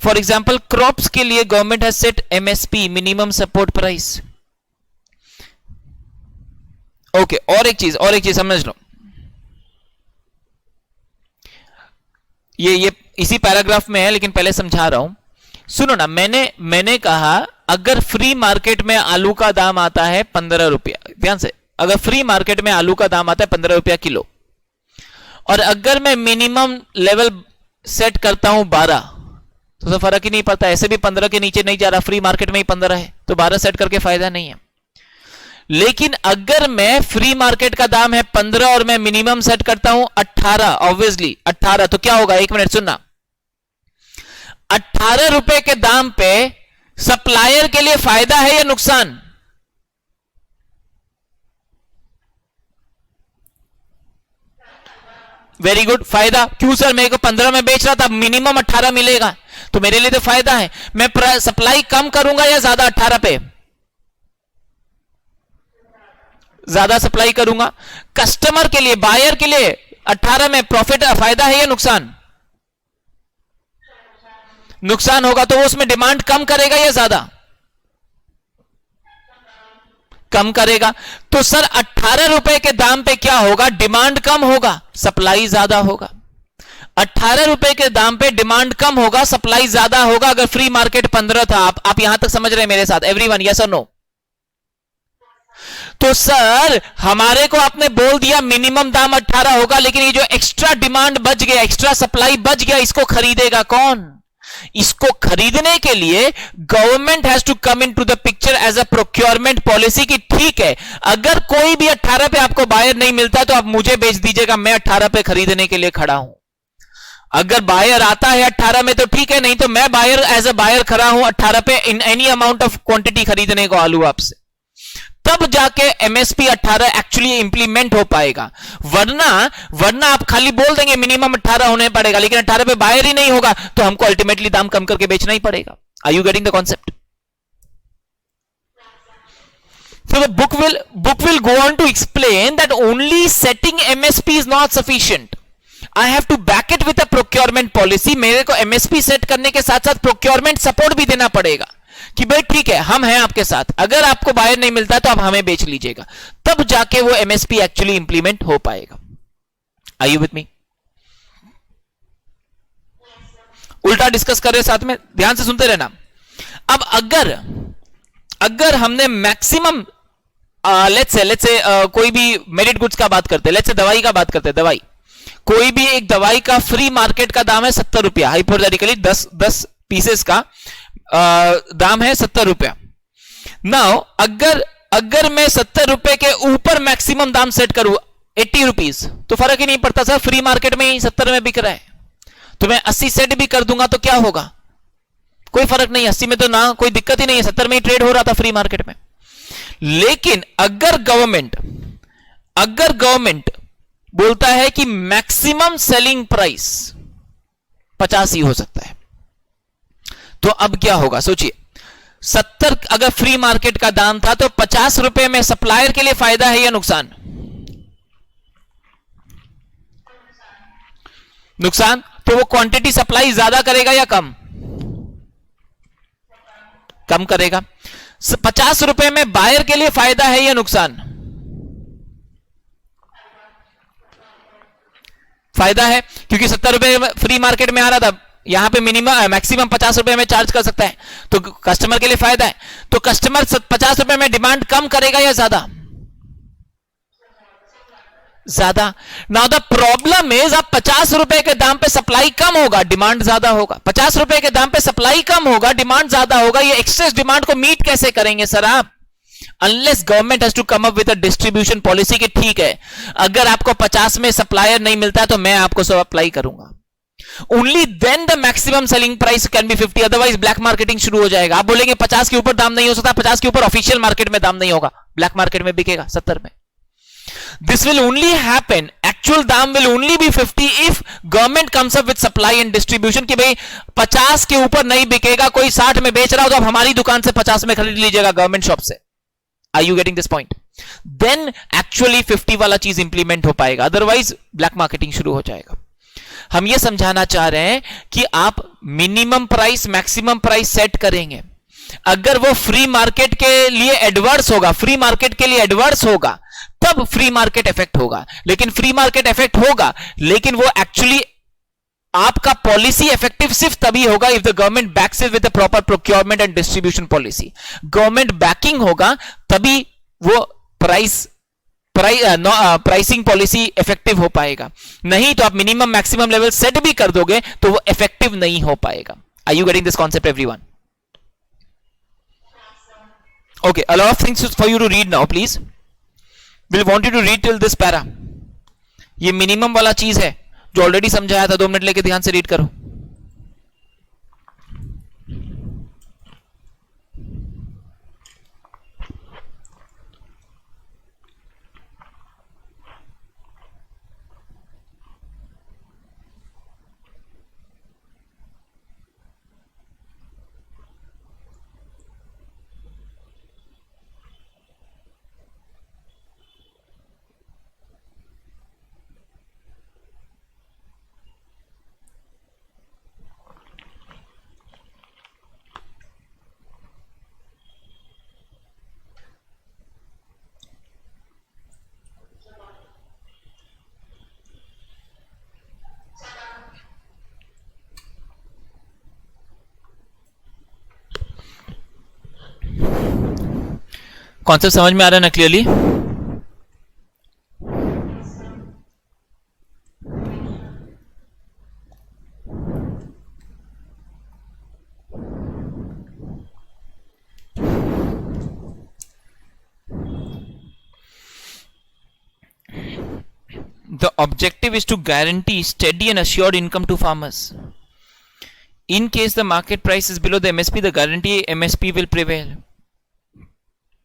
For example, crops के लिए government has set MSP, minimum support price. Okay, और एक चीज समझ लो। ये इसी paragraph में है लेकिन पहले समझा रहा हूं, सुनो ना। मैंने कहा अगर फ्री मार्केट में आलू का दाम आता है 15 रुपया, ध्यान से, अगर फ्री मार्केट में आलू का दाम आता है 15 रुपया किलो और अगर मैं मिनिमम लेवल सेट करता हूं 12 तो फर्क ही नहीं पड़ता, ऐसे भी 15 के नीचे नहीं जा रहा, फ्री मार्केट में ही 15 है तो 12 सेट करके फायदा नहीं है। लेकिन अगर मैं फ्री मार्केट का दाम है 15 और मैं मिनिमम सेट करता हूं 18, ऑब्वियसली 18, तो क्या होगा, एक मिनट सुनना, 18 रुपए के दाम पे सप्लायर के लिए फायदा है या नुकसान? वेरी गुड, फायदा। क्यों सर, मेरे को 15 में बेच रहा था, मिनिमम 18 मिलेगा तो मेरे लिए तो फायदा है। मैं सप्लाई कम करूंगा या ज्यादा 18 पे? ज्यादा सप्लाई करूंगा। कस्टमर के लिए, बायर के लिए 18 में प्रॉफिट फायदा है या नुकसान? नुकसान होगा। तो वो उसमें डिमांड कम करेगा या ज्यादा? कम करेगा। तो सर 18 रुपए के दाम पे क्या होगा, डिमांड कम होगा, सप्लाई ज्यादा होगा। 18 रुपए के दाम पे डिमांड कम होगा, सप्लाई ज्यादा होगा। अगर फ्री मार्केट 15 था, आप यहां तक समझ रहे हैं मेरे साथ एवरीवन, यस और नो? तो सर हमारे को आपने बोल दिया मिनिमम दाम 18 होगा, लेकिन ये जो एक्स्ट्रा डिमांड बच गया, एक्स्ट्रा सप्लाई बच गया, इसको खरीदेगा कौन? इसको खरीदने के लिए government has to come into the picture as a procurement policy की ठीक है, अगर कोई भी 18 पे आपको बायर नहीं मिलता तो आप मुझे बेच दीजिएगा, मैं 18 पे खरीदने के लिए खड़ा हूं। अगर बायर आता है 18 में तो ठीक है, नहीं तो मैं बायर एज अ बायर खड़ा हूं 18 पे in any amount of quantity खरीदने को आलू आपसे, तब जाके एमएसपी 18 एक्चुअली इंप्लीमेंट हो पाएगा। वरना आप खाली बोल देंगे मिनिमम 18 होने पड़ेगा, लेकिन 18 पे बायर ही नहीं होगा तो हमको अल्टीमेटली दाम कम करके बेचना ही पड़ेगा। Are you getting the concept? So the book will go on to explain that only setting MSP is not sufficient. I have to back it with a procurement policy. मेरे को MSP सेट करने के साथ साथ procurement support भी देना पड़ेगा कि भाई ठीक है हम हैं आपके साथ, अगर आपको बायर नहीं मिलता तो आप हमें बेच लीजिएगा, तब जाके वो MSP एक्चुअली इंप्लीमेंट हो पाएगा। Are you with me? उल्टा डिस्कस कर रहे साथ में, ध्यान से सुनते रहना। अब अगर हमने मैक्सिमम लेट्स से कोई भी मेरिट गुड्स का बात करते हैं, लेट्स से दवाई का बात करते हैं, दवाई कोई भी एक दवाई का फ्री मार्केट का दाम है 70 रुपया, हाइपोथेटिकली 10 पीसेस का दाम है 70 रुपया। नाउ अगर मैं 70 रुपए के ऊपर मैक्सिमम दाम सेट करूं 80 रुपीज, तो फर्क ही नहीं पड़ता सर, फ्री मार्केट में ही 70 में बिक रहा है, तो मैं 80 सेट भी कर दूंगा तो क्या होगा, कोई फर्क नहीं, 80 में तो ना कोई दिक्कत ही नहीं है, 70 में ही ट्रेड हो रहा था फ्री मार्केट में। लेकिन अगर गवर्नमेंट बोलता है कि मैक्सिमम सेलिंग प्राइस 50 ही हो सकता है, तो अब क्या होगा सोचिए, 70 अगर फ्री मार्केट का दाम था तो 50 रुपए में सप्लायर के लिए फायदा है या नुकसान? नुकसान। तो वो क्वांटिटी सप्लाई ज्यादा करेगा या कम करेगा। 50 रुपए में बायर के लिए फायदा है या नुकसान? फायदा है, क्योंकि 70 रुपए फ्री मार्केट में आ रहा था, यहां पे मिनिमम मैक्सिमम 50 रुपए में चार्ज कर सकता है, तो कस्टमर के लिए फायदा है। तो कस्टमर 50 रुपए में डिमांड कम करेगा या ज्यादा? ज्यादा। नाउ द प्रॉब्लम इज, अब 50 रुपए के दाम पे सप्लाई कम होगा, डिमांड ज्यादा होगा। 50 रुपए के दाम पे सप्लाई कम होगा, डिमांड ज्यादा होगा, ये एक्सेस डिमांड को मीट कैसे करेंगे सर आप? Unless government has to come up with a distribution policy कि ठीक है, अगर आपको 50 में सप्लायर नहीं मिलता है तो मैं आपको सब अप्लाई करूंगा। Only then the maximum selling price can be 50, otherwise black marketing शुरू हो जाएगा। आप बोलेंगे 50 के ऊपर दाम नहीं हो सकता, 50 के ऊपर ऑफिशियल मार्केट में दाम नहीं होगा, ब्लैक मार्केट में बिकेगा 70 में। This will only happen, actual दाम will only be 50 if government comes up with supply and distribution कि भाई 50 के ऊपर नहीं बिकेगा, कोई 60 में बेच रहा हो तो आप हमारी दुकान से 50 में खरीद लीजिएगा गवर्नमेंट शॉप से। Are you getting this point? Then actually 50 वाला चीज इंप्लीमेंट हो पाएगा, अदरवाइज ब्लैक मार्केटिंग शुरू हो जाएगा। हम ये समझाना चाह रहे हैं कि आप minimum price maximum price set करेंगे, अगर वो फ्री मार्केट के लिए एडवर्स होगा, फ्री मार्केट के लिए एडवर्स होगा, तब फ्री मार्केट इफेक्ट होगा। लेकिन फ्री मार्केट इफेक्ट होगा, लेकिन वो एक्चुअली आपका पॉलिसी इफेक्टिव सिर्फ तभी होगा if the government backs it with the proper procurement and distribution policy. Government backing होगा तभी वो प्राइसिंग पॉलिसी इफेक्टिव हो पाएगा, नहीं तो आप मिनिमम मैक्सिमम लेवल सेट भी कर दोगे तो वो इफेक्टिव नहीं हो पाएगा। Are you getting this concept everyone? Okay, a lot of things for you to read now, please. We'll want you to read till this para. ये मिनिमम वाला चीज है जो ऑलरेडी समझाया था, 2 मिनट लेके ध्यान से रीड करो। कॉन्सेप्ट समझ में आ रहा है ना clearly? The objective is to guarantee steady and assured income to farmers. In case the market price is below the MSP, the guarantee MSP will prevail.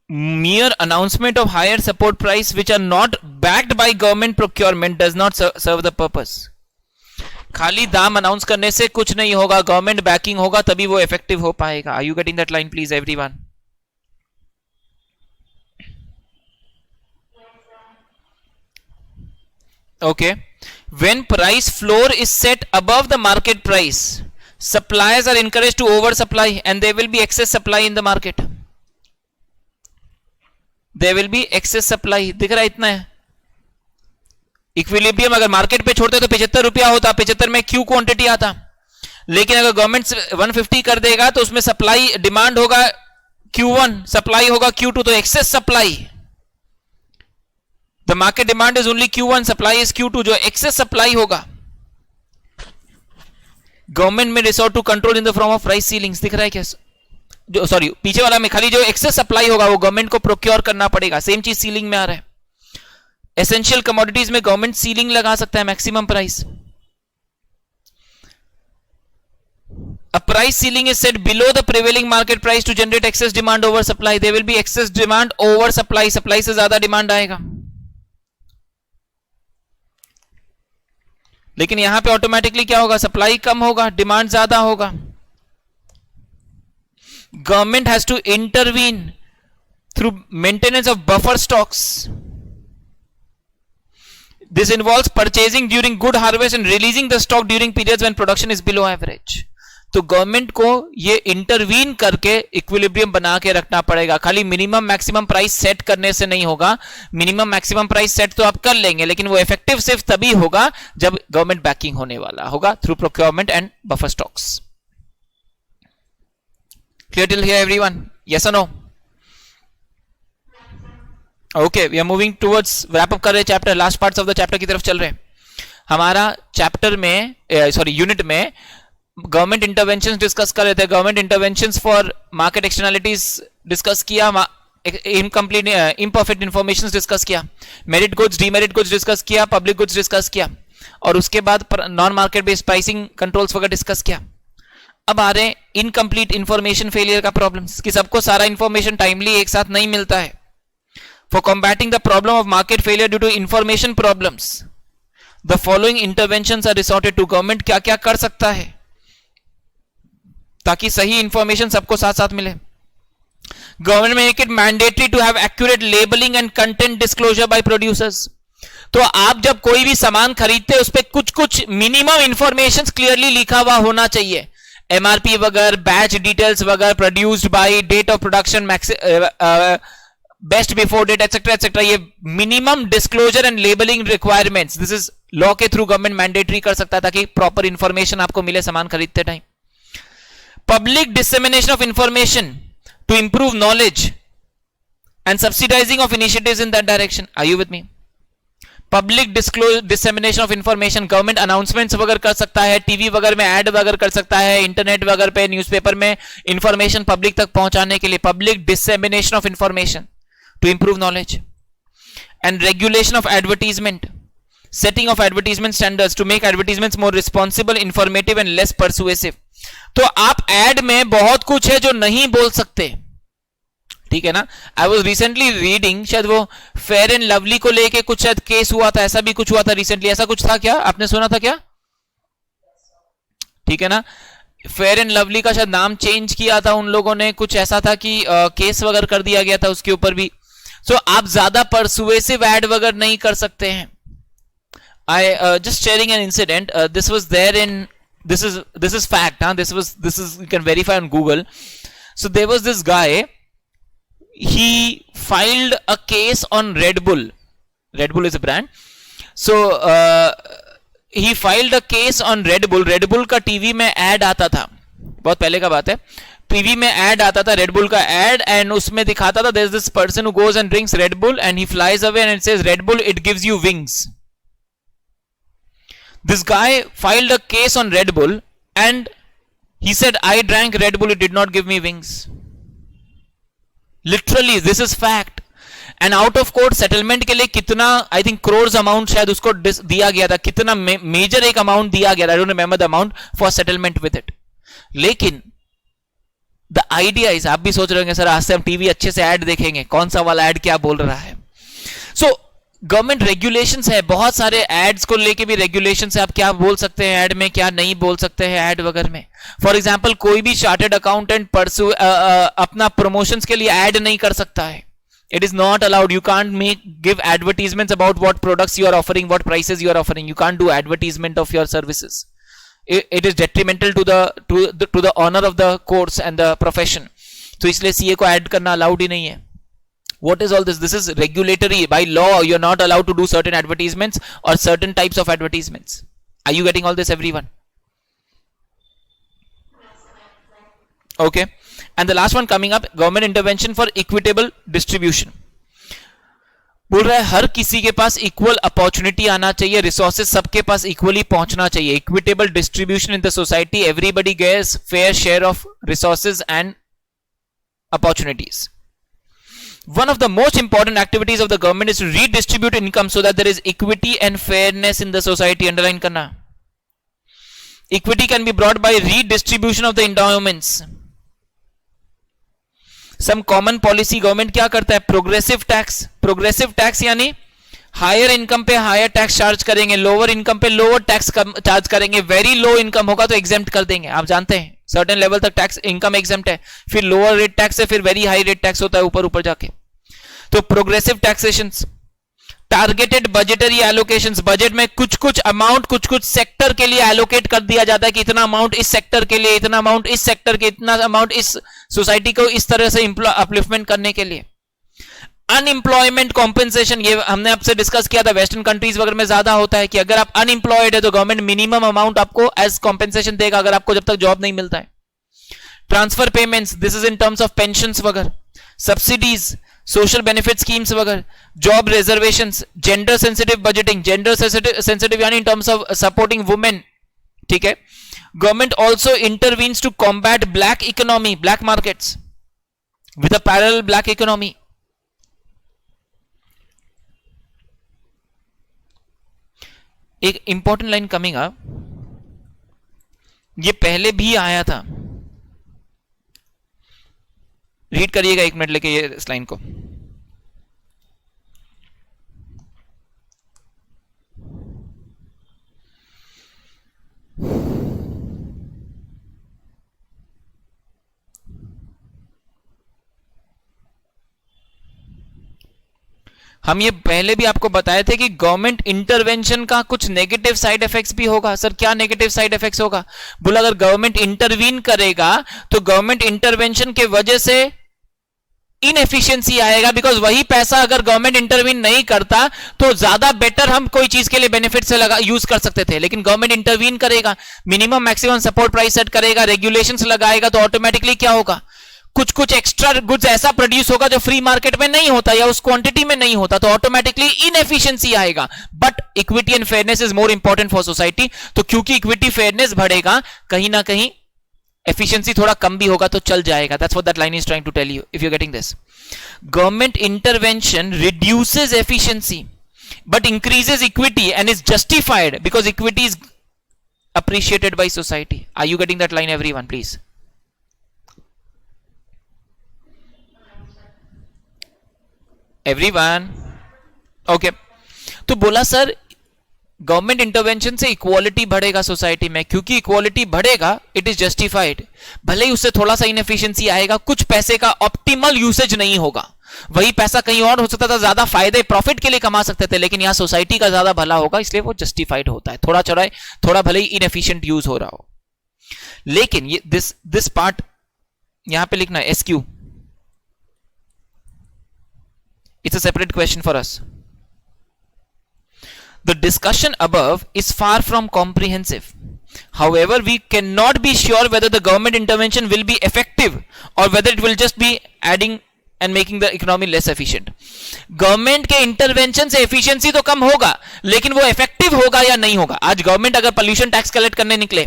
Mere announcement of higher support price which are not backed by government procurement does not serve the purpose. खाली दाम announce करने से कुछ नहीं होगा, government backing होगा तभी वो इफेक्टिव हो पाएगा. Are you getting that line, please, everyone? Okay. When price floor is set above the market price, suppliers are encouraged to oversupply and there will be excess supply in the market. There will be excess supply. दिख रहा है इतना है. Equilibrium अगर market पे छोड़ते तो 75 रुपया होता, 75 में क्यू क्वांटिटी आता. लेकिन अगर गवर्नमेंट 150 कर देगा तो उसमें सप्लाई डिमांड होगा Q1, सप्लाई होगा Q2, तो excess supply. The market demand is only Q1, supply is Q2, जो एक्सेस सप्लाई होगा. Government may resort to control in the form of price ceilings. दिख रहा है क्या? जो सॉरी पीछे वाला में खाली जो एक्सेस सप्लाई होगा वो गवर्नमेंट को प्रोक्योर करना पड़ेगा. सेम चीज सीलिंग में आ रहा है. एसेंशियल कमोडिटीज में गवर्नमेंट सीलिंग लगा सकता है, maximum price. A price ceiling is set below the prevailing market price to generate excess demand over supply. There will be excess demand over supply. Supply से ज्यादा demand आएगा. लेकिन यहां पे ऑटोमेटिकली क्या होगा? सप्लाई कम होगा, डिमांड ज्यादा होगा. Government has to intervene through maintenance of buffer stocks. This involves purchasing during good harvest and releasing the stock during periods when production is below average. तो गवर्नमेंट को ये इंटरवीन करके equilibrium बना के रखना पड़ेगा. खाली मिनिमम मैक्सिमम प्राइस सेट करने से नहीं होगा. मिनिमम मैक्सिमम प्राइस सेट तो आप कर लेंगे, लेकिन वो इफेक्टिव सिर्फ तभी होगा जब गवर्नमेंट बैकिंग होने वाला होगा through procurement and buffer stocks. Clear till here, everyone? Yes or no? Okay, we are moving towards wrap up कर रहे chapter. Last parts of the chapter की तरफ चल रहे. हमारा चैप्टर में यूनिट में गवर्नमेंट इंटरवेंशन डिस्कस कर रहे थे. Government intervention for market externalities discuss किया, इनकम्प्लीट इम्परफेक्ट इंफॉर्मेशन डिस्कस किया, merit goods demerit goods discuss किया, पब्लिक गुड्स डिस्कस किया, और उसके बाद non market based pricing controls वगैरह डिस्कस किया. अब आ रहे इनकम्प्लीट इंफॉर्मेशन फेलियर का प्रॉब्लम्स, कि सबको सारा इंफॉर्मेशन टाइमली एक साथ नहीं मिलता है. For combating the problem of market failure due to information problems, the following interventions are resorted to. Government क्या क्या कर सकता है ताकि सही इंफॉर्मेशन सबको साथ साथ मिले. Government make it mandatory to have accurate labelling and content disclosure by producers. तो आप जब कोई भी सामान खरीदते हैं उस पर कुछ कुछ मिनिमम इंफॉर्मेशन क्लियरली लिखा हुआ होना चाहिए. एमआरपी वगैरह, बैच डिटेल्स वगैरह, produced by, date of production, best before date, etcetera etcetera. ये minimum disclosure and labelling requirements, this is law के थ्रू गवर्नमेंट मैंडेटरी कर सकता है ताकि प्रॉपर इंफॉर्मेशन आपको मिले सामान खरीदते time. Public dissemination of information to improve knowledge and subsidizing of initiatives in that direction. Are you with me? Public dissemination of information, government announcements वगैरह कर सकता है, टीवी वगैरह में ऐड वगैरह कर सकता है, इंटरनेट वगैरह पे, न्यूज़पेपर में इंफॉर्मेशन पब्लिक तक पहुंचाने के लिए. Public dissemination of information to improve knowledge. And regulation of advertisement, setting of advertisement standards to make advertisements more responsible, informative and less persuasive. तो आप एड में बहुत कुछ है जो नहीं बोल सकते, ठीक है ना. आई वॉज रिसेंटली रीडिंग, शायद वो फेयर एंड लवली को लेके कुछ शायद केस हुआ था, ऐसा भी कुछ हुआ था रिसेंटली. ऐसा कुछ था क्या? आपने सुना था क्या? ठीक है ना. फेयर एंड लवली का शायद नाम चेंज किया था उन लोगों ने, कुछ ऐसा था कि केस वगैरह कर दिया गया था उसके ऊपर भी. सो आप ज्यादा परसुएसिव एड वगैरह नहीं कर सकते हैं. I just sharing an incident. This was there in, this is fact, huh? this is you can verify on Google. So there was this guy, he filed a case on Red Bull. Red Bull is a brand. So he filed a case on Red Bull. Red Bull का TV में add आता था, बहुत पहले का बात है. TV में ऐड आता था, Red Bull का ऐड, एंड उसमें दिखाता था there's this person who goes and drinks Red Bull and he flies away and it says Red Bull, it gives you wings. This guy filed a case on Red Bull and he said, I drank Red Bull, it did not give me wings. Literally, this is fact. And out of court settlement के लिए कितना, I think crore amount शायद उसको दिया गया था, कितना major एक अमाउंट दिया गया, I don't remember the amount for settlement with it. लेकिन द आइडिया इज, आप भी सोच रहे होंगे सर आज से हम टीवी अच्छे से ऐड देखेंगे, कौन सा वाला ऐड क्या बोल रहा है. सो गवर्नमेंट रेगुलेशंस है, बहुत सारे एड्स को लेके भी रेगुलेशंस है, आप क्या बोल सकते हैं ऐड में, क्या नहीं बोल सकते हैं ऐड वगैरह में. फॉर एग्जांपल कोई भी चार्टर्ड अकाउंटेंट परसू अपना प्रमोशंस के लिए ऐड नहीं कर सकता है. It is not allowed. You can't give advertisements about what products you are offering, what prices you are offering. You can't do advertisement of your services. It is detrimental to the honor of the course and the profession. तो इसलिए CA को add करना allowed ही नहीं है. What is all this? This is regulatory. By law, you're not allowed to do certain advertisements or certain types of advertisements. Are you getting all this, everyone? Okay. And the last one coming up, government intervention for equitable distribution. बोल रहा है हर किसी के पास equal opportunity आना चाहिए, resources सबके पास equally पहुंचना चाहिए. Equitable distribution in the society, everybody gets fair share of resources and opportunities. One of the most important activities of the government is to redistribute income so that there is equity and fairness in the society. Underline करना. Equity can be brought by redistribution of the endowments. Some common policy government क्या करता है, progressive tax. Progressive tax यानी higher income पे higher tax charge करेंगे, lower income पे lower tax charge करेंगे, very low income होगा तो एग्जेम्प्ट कर देंगे. आप जानते हैं सर्टेन लेवल तक टैक्स इनकम एग्जेम्प्ट है, फिर लोअर रेट टैक्स है, फिर वेरी हाई रेट टैक्स होता है ऊपर ऊपर जाके. तो progressive taxation. Targeted budgetary allocations, budget में कुछ कुछ अमाउंट कुछ कुछ सेक्टर के लिए एलोकेट कर दिया जाता है कि इतना अमाउंट इस सेक्टर के लिए, इतना अमाउंट इस सेक्टर के, इतना अमाउंट इस सोसाइटी को इस तरह से अपलिफ्टमेंट करने के लिए. अनएम्प्लॉयमेंट कॉम्पेंसेशन, ये हमने आपसे डिस्कस किया था, वेस्टर्न कंट्रीज वगैरह में ज्यादा होता है कि अगर आप अनएम्प्लॉयड है तो गवर्नमेंट मिनिमम अमाउंट आपको एज कॉम्पेंसेशन देगा अगर आपको जब तक जॉब नहीं मिलता है. Transfer payments, this is in terms of pensions वगैरह, सब्सिडीज, सोशल बेनिफिट स्कीम्स वगैरह, job reservations, gender sensitive budgeting, gender sensitive यानी in terms of supporting women. ठीक है. Government also intervenes to combat black economy, black markets with a parallel black economy. एक important line coming up, ये पहले भी आया था, रीड करिएगा एक मिनट लेके ये इस लाइन को. हम ये पहले भी आपको बताए थे कि गवर्नमेंट इंटरवेंशन का कुछ नेगेटिव साइड इफेक्ट्स भी होगा. सर क्या नेगेटिव साइड इफेक्ट्स होगा? बोला अगर गवर्नमेंट इंटरवीन करेगा तो गवर्नमेंट इंटरवेंशन के वजह से इनएफिशिएंसी आएगा, बिकॉज वही पैसा अगर गवर्नमेंट इंटरवीन नहीं करता तो ज्यादा बेटर हम कोई चीज के लिए बेनिफिट से यूज कर सकते थे. लेकिन गवर्नमेंट इंटरवीन करेगा, minimum maximum support price set करेगा, रेगुलेशंस लगाएगा, तो ऑटोमेटिकली क्या होगा, कुछ कुछ एक्स्ट्रा गुड्स ऐसा प्रोड्यूस होगा जो फ्री मार्केट में नहीं होता या उस क्वांटिटी में नहीं होता, तो ऑटोमेटिकली इनएफिशिएंसी आएगा. But equity and fairness is more important for society. तो क्योंकि इक्विटी फेयरनेस बढ़ेगा, कहीं ना कहीं एफिशिएंसी थोड़ा कम भी होगा तो चल जाएगा. That's what that line is trying to tell you, if you are getting this. Government intervention reduces efficiency but increases equity and is justified because equity is appreciated by society. Are you getting that line, everyone, please? Everyone? Okay. तो बोला sir government intervention से equality बढ़ेगा society में, क्योंकि equality बढ़ेगा it is justified. भले ही उससे थोड़ा सा इनएफिशिएंसी आएगा, कुछ पैसे का ऑप्टिमल यूसेज नहीं होगा, वही पैसा कहीं और हो सकता था, ज्यादा फायदे प्रॉफिट के लिए कमा सकते थे, लेकिन यहां सोसाइटी का ज्यादा भला होगा, इसलिए वो जस्टिफाइड होता है. थोड़ा चौड़ाई, थोड़ा भले ही इनएफिशिएंट यूज हो रहा हो. लेकिन ये दिस पार्ट यहां पे लिखना है SQ. It's a separate question for us. The discussion above is far from comprehensive. However, we cannot be sure whether the government intervention will be effective or whether it will just be adding and making the economy less efficient. Government के intervention से efficiency तो कम होगा, लेकिन वो effective होगा या नहीं होगा. आज गवर्नमेंट अगर पोल्यूशन टैक्स कलेक्ट करने निकले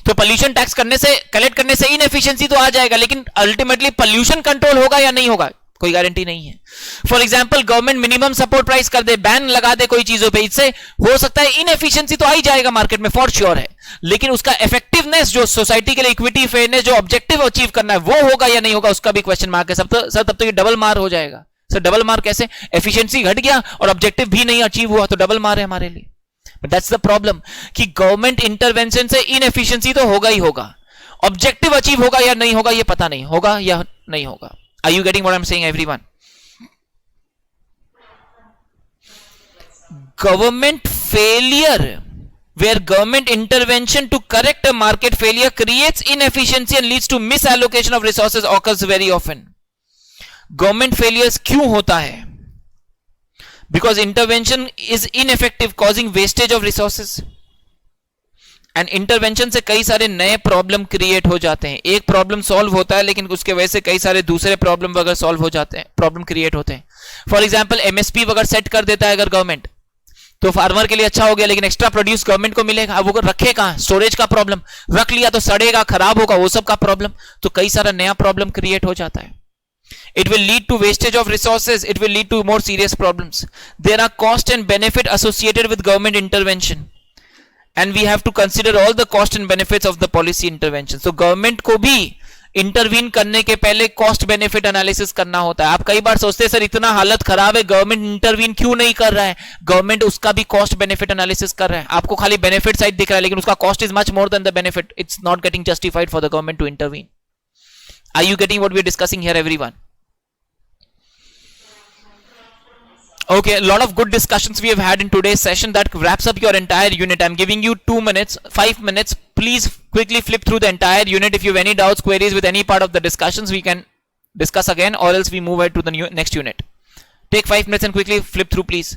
तो पोल्यूशन टैक्स कलेक्ट करने से इनएफिशिएंसी तो आ जाएगा, लेकिन अल्टीमेटली पोल्यूशन कंट्रोल होगा या नहीं होगा, कोई गारंटी नहीं है. For example government minimum support price कर दे, बैन लगा दे कोई चीजों पे, इससे हो सकता है इनएफिशिएंसी तो आ ही जाएगा मार्केट में, फॉर श्योर है, लेकिन उसका इफेक्टिवनेस जो सोसाइटी के लिए इक्विटी फेयरनेस जो ऑब्जेक्टिव अचीव करना है वो होगा या नहीं होगा, उसका भी क्वेश्चन मार्क है। सर तब तो ये डबल मार हो जाएगा। सर डबल मार कैसे? एफिशिएंसी घट गया और ऑब्जेक्टिव भी नहीं अचीव हुआ, तो डबल मार है हमारे लिए। बट दैट्स द प्रॉब्लम कि गवर्नमेंट इंटरवेंशन से इनएफिशिएंसी तो होगा ही होगा, ऑब्जेक्टिव अचीव होगा या नहीं होगा ये पता नहीं, होगा या नहीं होगा। Are you getting what I am saying everyone? Government failure, where government intervention to correct a market failure creates inefficiency and leads to misallocation of resources occurs very often. Government failures क्यों होता है? Because intervention is ineffective, causing wastage of resources. And intervention से कई सारे नए problem create हो जाते हैं। एक प्रॉब्लम सॉल्व होता है लेकिन उसके वजह से कई सारे दूसरे प्रॉब्लम वगैरह सॉल्व हो जाते हैं, प्रॉब्लम क्रिएट होते हैं। फॉर एग्जाम्पल एमएसपी वगैरह सेट कर देता है अगर गवर्नमेंट, तो फार्मर के लिए अच्छा हो गया, लेकिन एक्स्ट्रा प्रोड्यूस गवर्नमेंट को मिलेगा। अब वो रखे कहां? स्टोरेज का प्रॉब्लम, रख लिया तो सड़ेगा, खराब होगा, वो सब का प्रॉब्लम, तो कई सारा नया प्रॉब्लम क्रिएट हो जाता है। It will lead to wastage of resources. It will lead to more serious problems. There are cost and benefit associated with government intervention, and we have to consider all the cost and benefits of the policy intervention. So government को भी intervene करने के पहले cost benefit analysis करना होता है। आप कई बार सोचते हैं सर इतना हालत खराब है, गवर्नमेंट इंटरवीन क्यों नहीं कर रहा है? गवर्नमेंट उसका भी कॉस्ट बेनिफिट एनालिसिस कर रहा है। आपको खाली बेनिफिट साइड दिख रहा है, लेकिन उसका cost is much more than the benefit. It's not getting justified for the government to intervene. Are you getting what we are discussing here everyone? Okay, a lot of good discussions we have had in today's session. That wraps up your entire unit. I'm giving you 2 minutes, 5 minutes. Please quickly flip through the entire unit. If you have any doubts, queries with any part of the discussions, we can discuss again, or else we move ahead to the next unit. Take 5 minutes and quickly flip through, please.